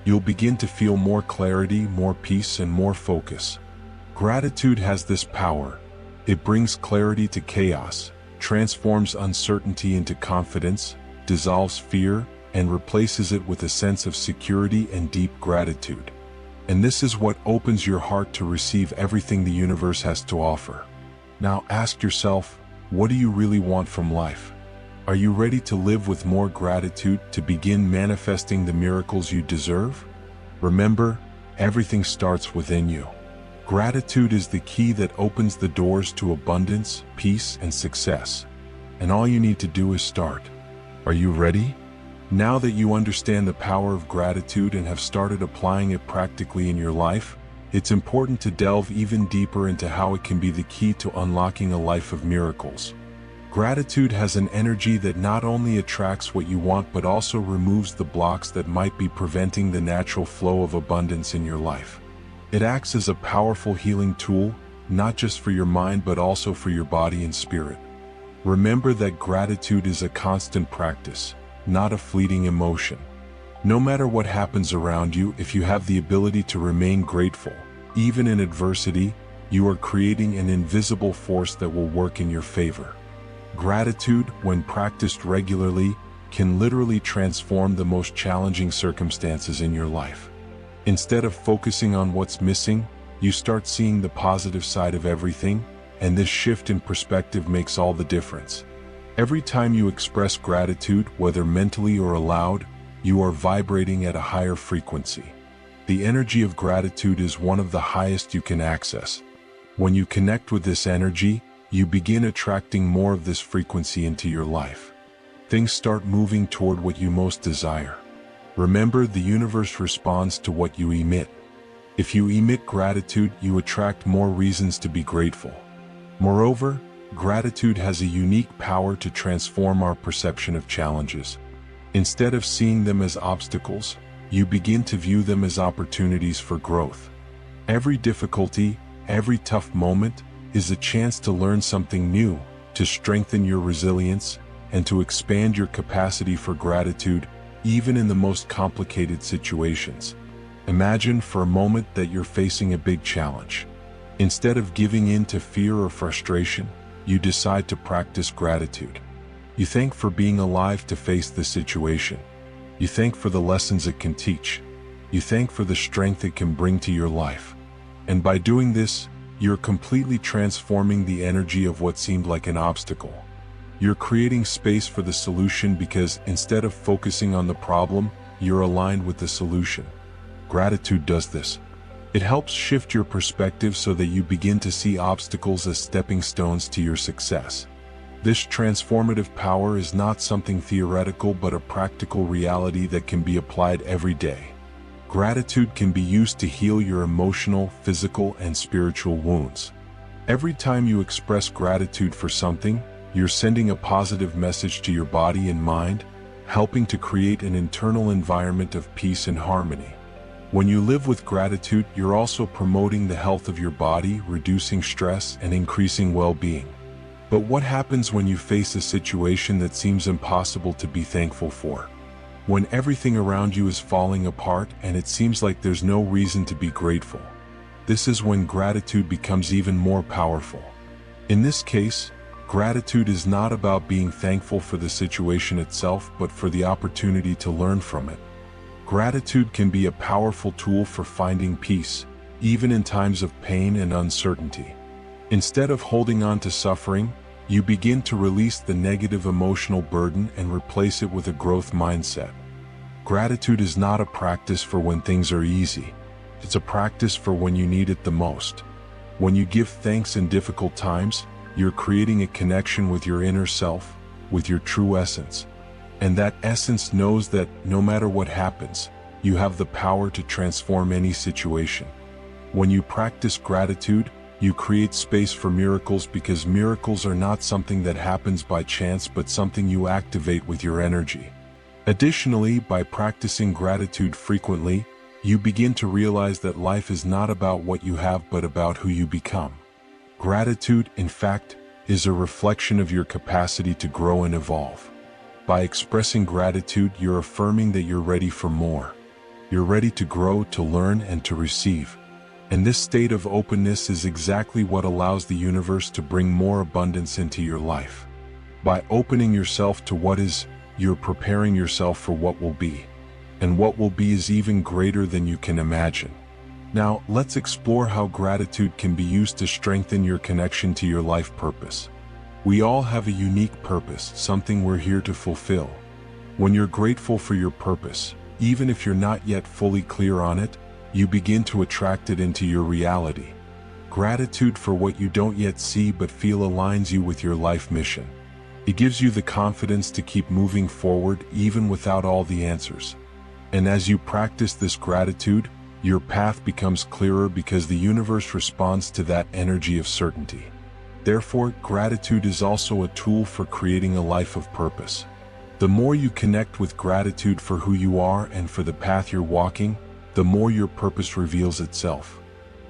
You'll begin to feel more clarity, more peace, and more focus. Gratitude has this power. It brings clarity to chaos, transforms uncertainty into confidence, dissolves fear, and replaces it with a sense of security and deep gratitude. And this is what opens your heart to receive everything the universe has to offer. Now ask yourself, what do you really want from life? Are you ready to live with more gratitude, to begin manifesting the miracles you deserve? Remember, everything starts within you. Gratitude is the key that opens the doors to abundance, peace, and success. And all you need to do is start. Are you ready? Now that you understand the power of gratitude and have started applying it practically in your life, it's important to delve even deeper into how it can be the key to unlocking a life of miracles. Gratitude has an energy that not only attracts what you want but also removes the blocks that might be preventing the natural flow of abundance in your life. It acts as a powerful healing tool, not just for your mind but also for your body and spirit. Remember that gratitude is a constant practice, not a fleeting emotion. No matter what happens around you, if you have the ability to remain grateful, even in adversity, you are creating an invisible force that will work in your favor. Gratitude, when practiced regularly, can literally transform the most challenging circumstances in your life. Instead of focusing on what's missing, you start seeing the positive side of everything, and this shift in perspective makes all the difference. Every time you express gratitude, whether mentally or aloud, you are vibrating at a higher frequency. The energy of gratitude is one of the highest you can access. When you connect with this energy, you begin attracting more of this frequency into your life. Things start moving toward what you most desire. Remember, the universe responds to what you emit. If you emit gratitude, you attract more reasons to be grateful. Moreover, gratitude has a unique power to transform our perception of challenges. Instead of seeing them as obstacles, you begin to view them as opportunities for growth. Every difficulty, every tough moment, is a chance to learn something new, to strengthen your resilience, and to expand your capacity for gratitude, even in the most complicated situations. Imagine for a moment that you're facing a big challenge. Instead of giving in to fear or frustration, you decide to practice gratitude. You thank for being alive to face the situation. You thank for the lessons it can teach. You thank for the strength it can bring to your life. And by doing this, you're completely transforming the energy of what seemed like an obstacle. You're creating space for the solution because instead of focusing on the problem, you're aligned with the solution. Gratitude does this. It helps shift your perspective so that you begin to see obstacles as stepping stones to your success. This transformative power is not something theoretical but a practical reality that can be applied every day. Gratitude can be used to heal your emotional, physical, and spiritual wounds. Every time you express gratitude for something, you're sending a positive message to your body and mind, helping to create an internal environment of peace and harmony. When you live with gratitude, you're also promoting the health of your body, reducing stress, and increasing well-being. But what happens when you face a situation that seems impossible to be thankful for? When everything around you is falling apart and it seems like there's no reason to be grateful. This is when gratitude becomes even more powerful. In this case, gratitude is not about being thankful for the situation itself, but for the opportunity to learn from it. Gratitude can be a powerful tool for finding peace, even in times of pain and uncertainty. Instead of holding on to suffering, you begin to release the negative emotional burden and replace it with a growth mindset. Gratitude is not a practice for when things are easy. It's a practice for when you need it the most. When you give thanks in difficult times, you're creating a connection with your inner self, with your true essence. And that essence knows that no matter what happens, you have the power to transform any situation. When you practice gratitude, you create space for miracles because miracles are not something that happens by chance but something you activate with your energy. Additionally, by practicing gratitude frequently, you begin to realize that life is not about what you have but about who you become. Gratitude, in fact, is a reflection of your capacity to grow and evolve. By expressing gratitude, you're affirming that you're ready for more. You're ready to grow, to learn, and to receive. And this state of openness is exactly what allows the universe to bring more abundance into your life. By opening yourself to what is, you're preparing yourself for what will be. And what will be is even greater than you can imagine. Now, let's explore how gratitude can be used to strengthen your connection to your life purpose. We all have a unique purpose, something we're here to fulfill. When you're grateful for your purpose, even if you're not yet fully clear on it, you begin to attract it into your reality. Gratitude for what you don't yet see but feel aligns you with your life mission. It gives you the confidence to keep moving forward even without all the answers. And as you practice this gratitude, your path becomes clearer because the universe responds to that energy of certainty. Therefore, gratitude is also a tool for creating a life of purpose. The more you connect with gratitude for who you are and for the path you're walking, the more your purpose reveals itself.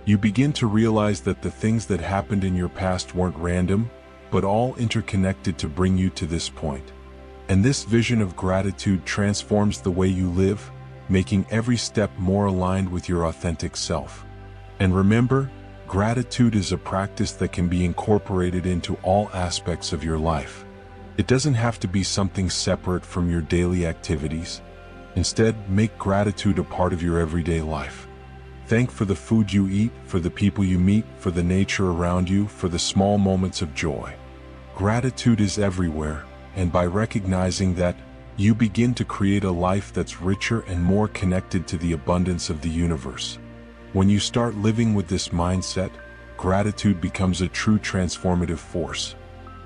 You begin to realize that the things that happened in your past weren't random, but all interconnected to bring you to this point. And this vision of gratitude transforms the way you live, making every step more aligned with your authentic self. And remember, gratitude is a practice that can be incorporated into all aspects of your life. It doesn't have to be something separate from your daily activities. Instead, make gratitude a part of your everyday life. Thank for the food you eat, for the people you meet, for the nature around you, for the small moments of joy. Gratitude is everywhere, and by recognizing that, you begin to create a life that's richer and more connected to the abundance of the universe. When you start living with this mindset, gratitude becomes a true transformative force.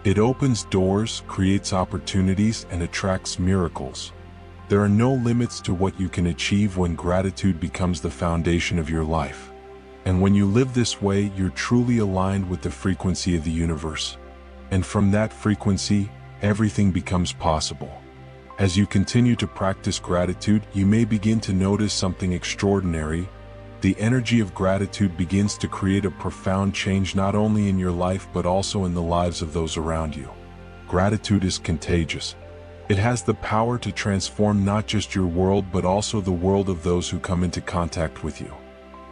It opens doors, creates opportunities, and attracts miracles. There are no limits to what you can achieve when gratitude becomes the foundation of your life. And when you live this way, you're truly aligned with the frequency of the universe. And from that frequency, everything becomes possible. As you continue to practice gratitude, you may begin to notice something extraordinary. The energy of gratitude begins to create a profound change not only in your life but also in the lives of those around you. Gratitude is contagious. It has the power to transform not just your world but also the world of those who come into contact with you.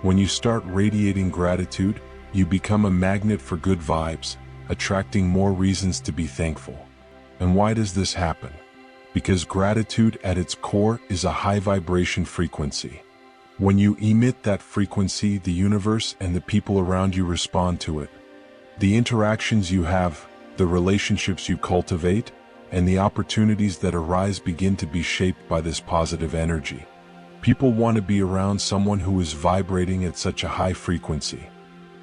When you start radiating gratitude, you become a magnet for good vibes, attracting more reasons to be thankful. And why does this happen? Because gratitude at its core is a high vibration frequency. When you emit that frequency, the universe and the people around you respond to it. The interactions you have, the relationships you cultivate, and the opportunities that arise begin to be shaped by this positive energy. People want to be around someone who is vibrating at such a high frequency.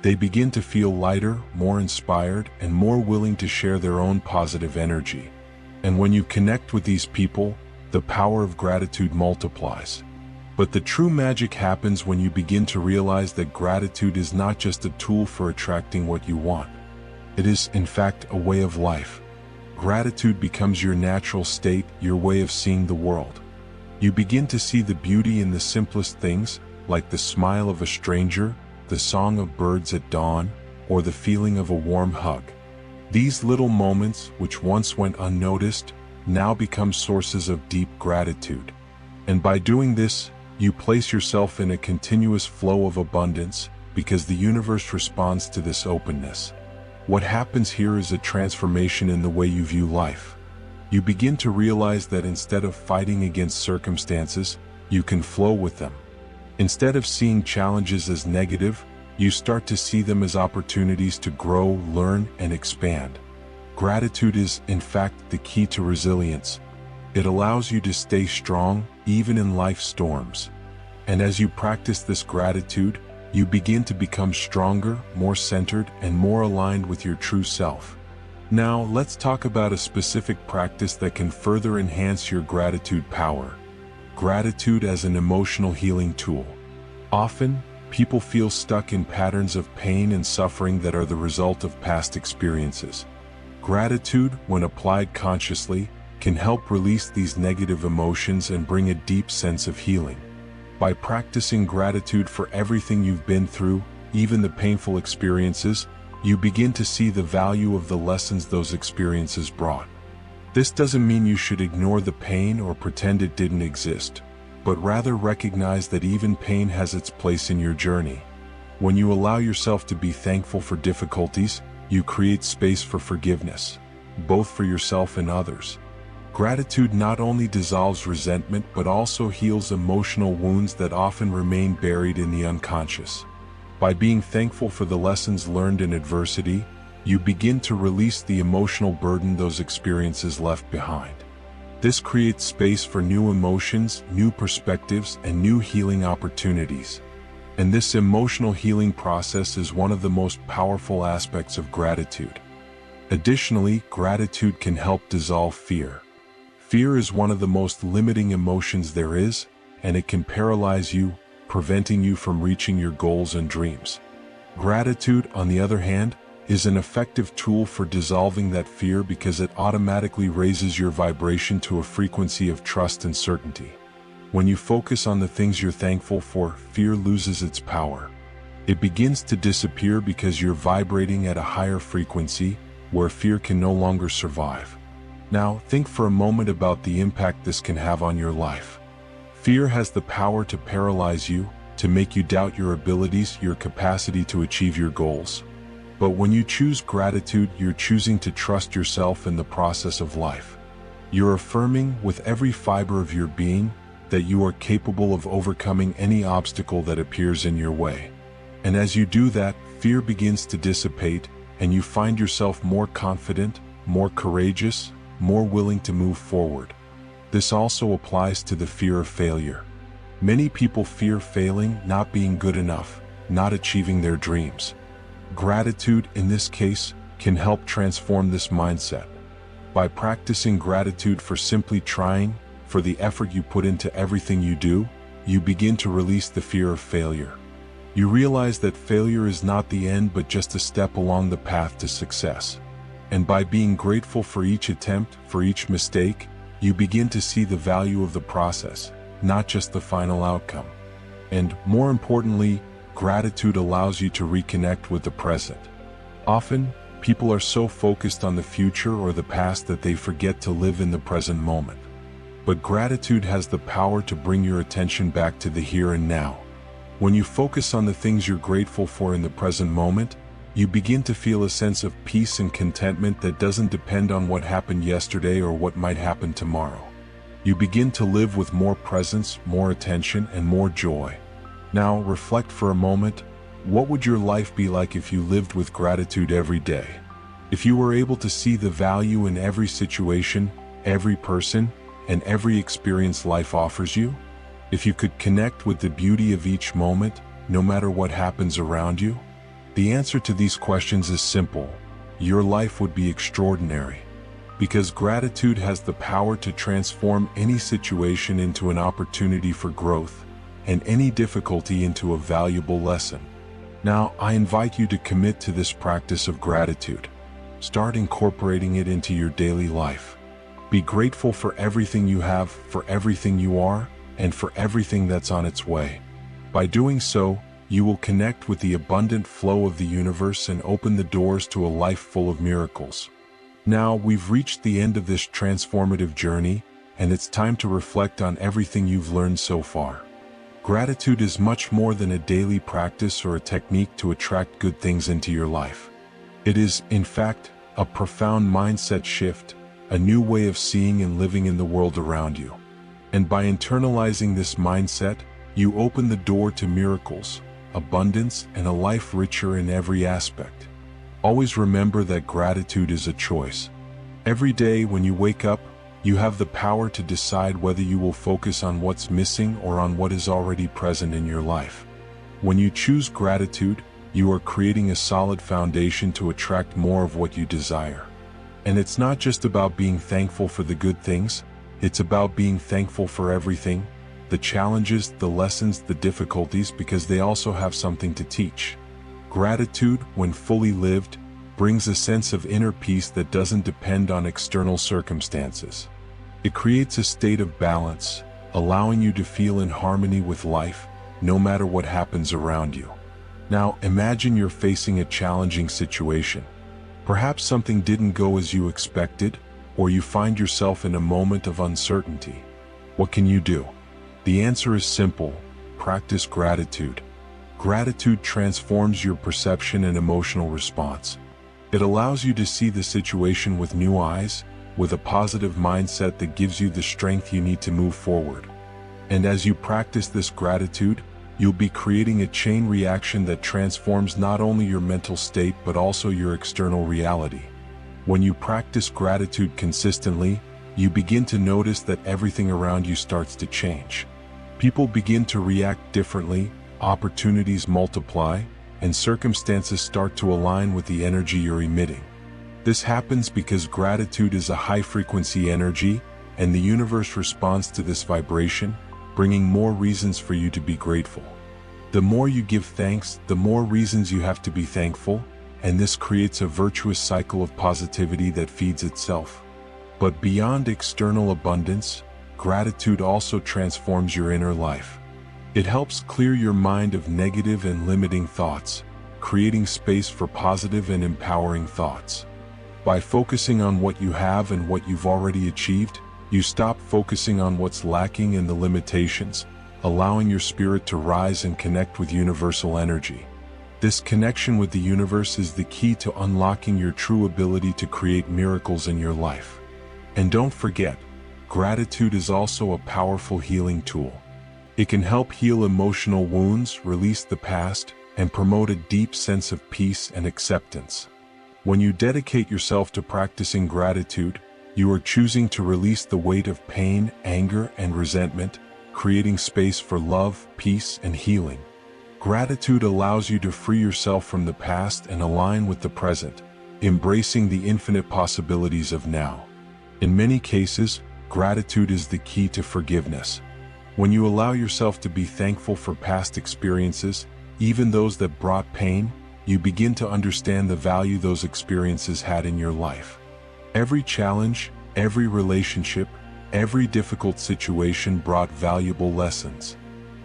They begin to feel lighter, more inspired, and more willing to share their own positive energy. And when you connect with these people, the power of gratitude multiplies. But the true magic happens when you begin to realize that gratitude is not just a tool for attracting what you want. It is, in fact, a way of life. Gratitude becomes your natural state, your way of seeing the world. You begin to see the beauty in the simplest things, like the smile of a stranger, the song of birds at dawn, or the feeling of a warm hug. These little moments, which once went unnoticed, now become sources of deep gratitude. And by doing this, you place yourself in a continuous flow of abundance, because the universe responds to this openness. What happens here is a transformation in the way you view life. You begin to realize that instead of fighting against circumstances, you can flow with them. Instead of seeing challenges as negative, you start to see them as opportunities to grow, learn, and expand. Gratitude is, in fact, the key to resilience. It allows you to stay strong, even in life's storms. And as you practice this gratitude, you begin to become stronger, more centered, and more aligned with your true self. Now, let's talk about a specific practice that can further enhance your gratitude power. Gratitude as an emotional healing tool. Often, people feel stuck in patterns of pain and suffering that are the result of past experiences. Gratitude, when applied consciously, can help release these negative emotions and bring a deep sense of healing. By practicing gratitude for everything you've been through, even the painful experiences, you begin to see the value of the lessons those experiences brought. This doesn't mean you should ignore the pain or pretend it didn't exist, but rather recognize that even pain has its place in your journey. When you allow yourself to be thankful for difficulties, you create space for forgiveness, both for yourself and others. Gratitude not only dissolves resentment but also heals emotional wounds that often remain buried in the unconscious. By being thankful for the lessons learned in adversity, you begin to release the emotional burden those experiences left behind. This creates space for new emotions, new perspectives, and new healing opportunities. And this emotional healing process is one of the most powerful aspects of gratitude. Additionally, gratitude can help dissolve fear. Fear is one of the most limiting emotions there is, and it can paralyze you, preventing you from reaching your goals and dreams. Gratitude, on the other hand, is an effective tool for dissolving that fear because it automatically raises your vibration to a frequency of trust and certainty. When you focus on the things you're thankful for, fear loses its power. It begins to disappear because you're vibrating at a higher frequency, where fear can no longer survive. Now, think for a moment about the impact this can have on your life. Fear has the power to paralyze you, to make you doubt your abilities, your capacity to achieve your goals. But when you choose gratitude, you're choosing to trust yourself in the process of life. You're affirming, with every fiber of your being, that you are capable of overcoming any obstacle that appears in your way. And as you do that, fear begins to dissipate, and you find yourself more confident, more courageous, more willing to move forward. This also applies to the fear of failure. Many people fear failing, not being good enough, not achieving their dreams. Gratitude, in this case, can help transform this mindset. By practicing gratitude for simply trying, for the effort you put into everything you do, you begin to release the fear of failure. You realize that failure is not the end but just a step along the path to success. And by being grateful for each attempt, for each mistake, you begin to see the value of the process, not just the final outcome. And more importantly, gratitude allows you to reconnect with the present. Often, people are so focused on the future or the past that they forget to live in the present moment. But gratitude has the power to bring your attention back to the here and now. When you focus on the things you're grateful for in the present moment, you begin to feel a sense of peace and contentment that doesn't depend on what happened yesterday or what might happen tomorrow. You begin to live with more presence, more attention, and more joy. Now, reflect for a moment. What would your life be like if you lived with gratitude every day? If you were able to see the value in every situation, every person, and every experience life offers you? If you could connect with the beauty of each moment, no matter what happens around you? The answer to these questions is simple. Your life would be extraordinary. Because gratitude has the power to transform any situation into an opportunity for growth, and any difficulty into a valuable lesson. Now, I invite you to commit to this practice of gratitude. Start incorporating it into your daily life. Be grateful for everything you have, for everything you are, and for everything that's on its way. By doing so, you will connect with the abundant flow of the universe and open the doors to a life full of miracles. Now, we've reached the end of this transformative journey, and it's time to reflect on everything you've learned so far. Gratitude is much more than a daily practice or a technique to attract good things into your life. It is, in fact, a profound mindset shift, a new way of seeing and living in the world around you. And by internalizing this mindset, you open the door to miracles, abundance, and a life richer in every aspect. Always remember that gratitude is a choice. Every day when you wake up, you have the power to decide whether you will focus on what's missing or on what is already present in your life. When you choose gratitude, you are creating a solid foundation to attract more of what you desire. And it's not just about being thankful for the good things, it's about being thankful for everything, the challenges, the lessons, the difficulties, because they also have something to teach. Gratitude, when fully lived, brings a sense of inner peace that doesn't depend on external circumstances. It creates a state of balance, allowing you to feel in harmony with life, no matter what happens around you. Now, imagine you're facing a challenging situation. Perhaps something didn't go as you expected, or you find yourself in a moment of uncertainty. What can you do? The answer is simple: practice gratitude. Gratitude transforms your perception and emotional response. It allows you to see the situation with new eyes, with a positive mindset that gives you the strength you need to move forward. And as you practice this gratitude, you'll be creating a chain reaction that transforms not only your mental state but also your external reality. When you practice gratitude consistently, you begin to notice that everything around you starts to change. People begin to react differently, opportunities multiply, and circumstances start to align with the energy you're emitting. This happens because gratitude is a high-frequency energy, and the universe responds to this vibration, bringing more reasons for you to be grateful. The more you give thanks, the more reasons you have to be thankful, and this creates a virtuous cycle of positivity that feeds itself. But beyond external abundance, gratitude also transforms your inner life. It helps clear your mind of negative and limiting thoughts, creating space for positive and empowering thoughts. By focusing on what you have and what you've already achieved, you stop focusing on what's lacking and the limitations, allowing your spirit to rise and connect with universal energy. This connection with the universe is the key to unlocking your true ability to create miracles in your life. And don't forget, gratitude is also a powerful healing tool. It can help heal emotional wounds, release the past, and promote a deep sense of peace and acceptance. When you dedicate yourself to practicing gratitude, you are choosing to release the weight of pain, anger, and resentment, creating space for love, peace, and healing. Gratitude allows you to free yourself from the past and align with the present, embracing the infinite possibilities of now. In many cases, gratitude is the key to forgiveness. When you allow yourself to be thankful for past experiences, even those that brought pain, you begin to understand the value those experiences had in your life. Every challenge, every relationship, every difficult situation brought valuable lessons.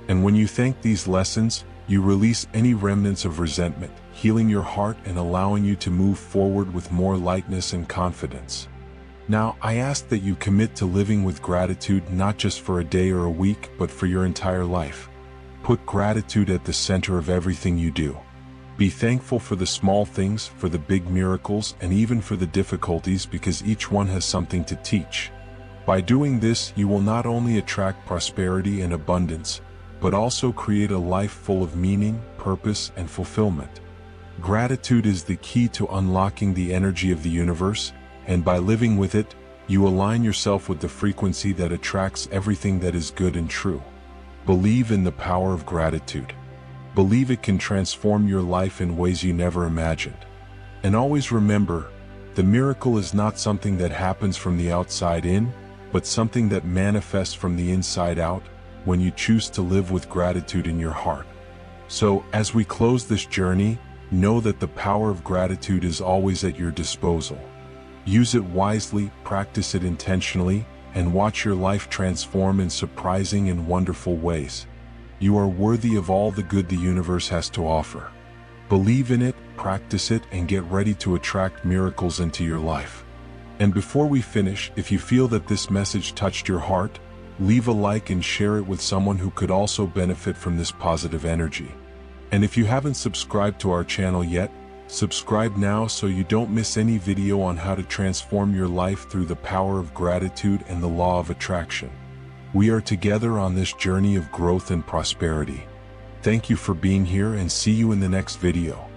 And when you thank these lessons, you release any remnants of resentment, healing your heart and allowing you to move forward with more lightness and confidence. Now, I ask that you commit to living with gratitude not just for a day or a week, but for your entire life. Put gratitude at the center of everything you do. Be thankful for the small things, for the big miracles, and even for the difficulties, because each one has something to teach. By doing this, you will not only attract prosperity and abundance, but also create a life full of meaning, purpose, and fulfillment. Gratitude is the key to unlocking the energy of the universe, and by living with it, you align yourself with the frequency that attracts everything that is good and true. Believe in the power of gratitude. Believe it can transform your life in ways you never imagined. And always remember, the miracle is not something that happens from the outside in, but something that manifests from the inside out when you choose to live with gratitude in your heart. So, as we close this journey, know that the power of gratitude is always at your disposal. Use it wisely, practice it intentionally, and watch your life transform in surprising and wonderful ways. You are worthy of all the good the universe has to offer. Believe in it, practice it, and get ready to attract miracles into your life. And before we finish, if you feel that this message touched your heart, leave a like and share it with someone who could also benefit from this positive energy. And if you haven't subscribed to our channel yet, subscribe now so you don't miss any video on how to transform your life through the power of gratitude and the law of attraction. We are together on this journey of growth and prosperity. Thank you for being here, and see you in the next video.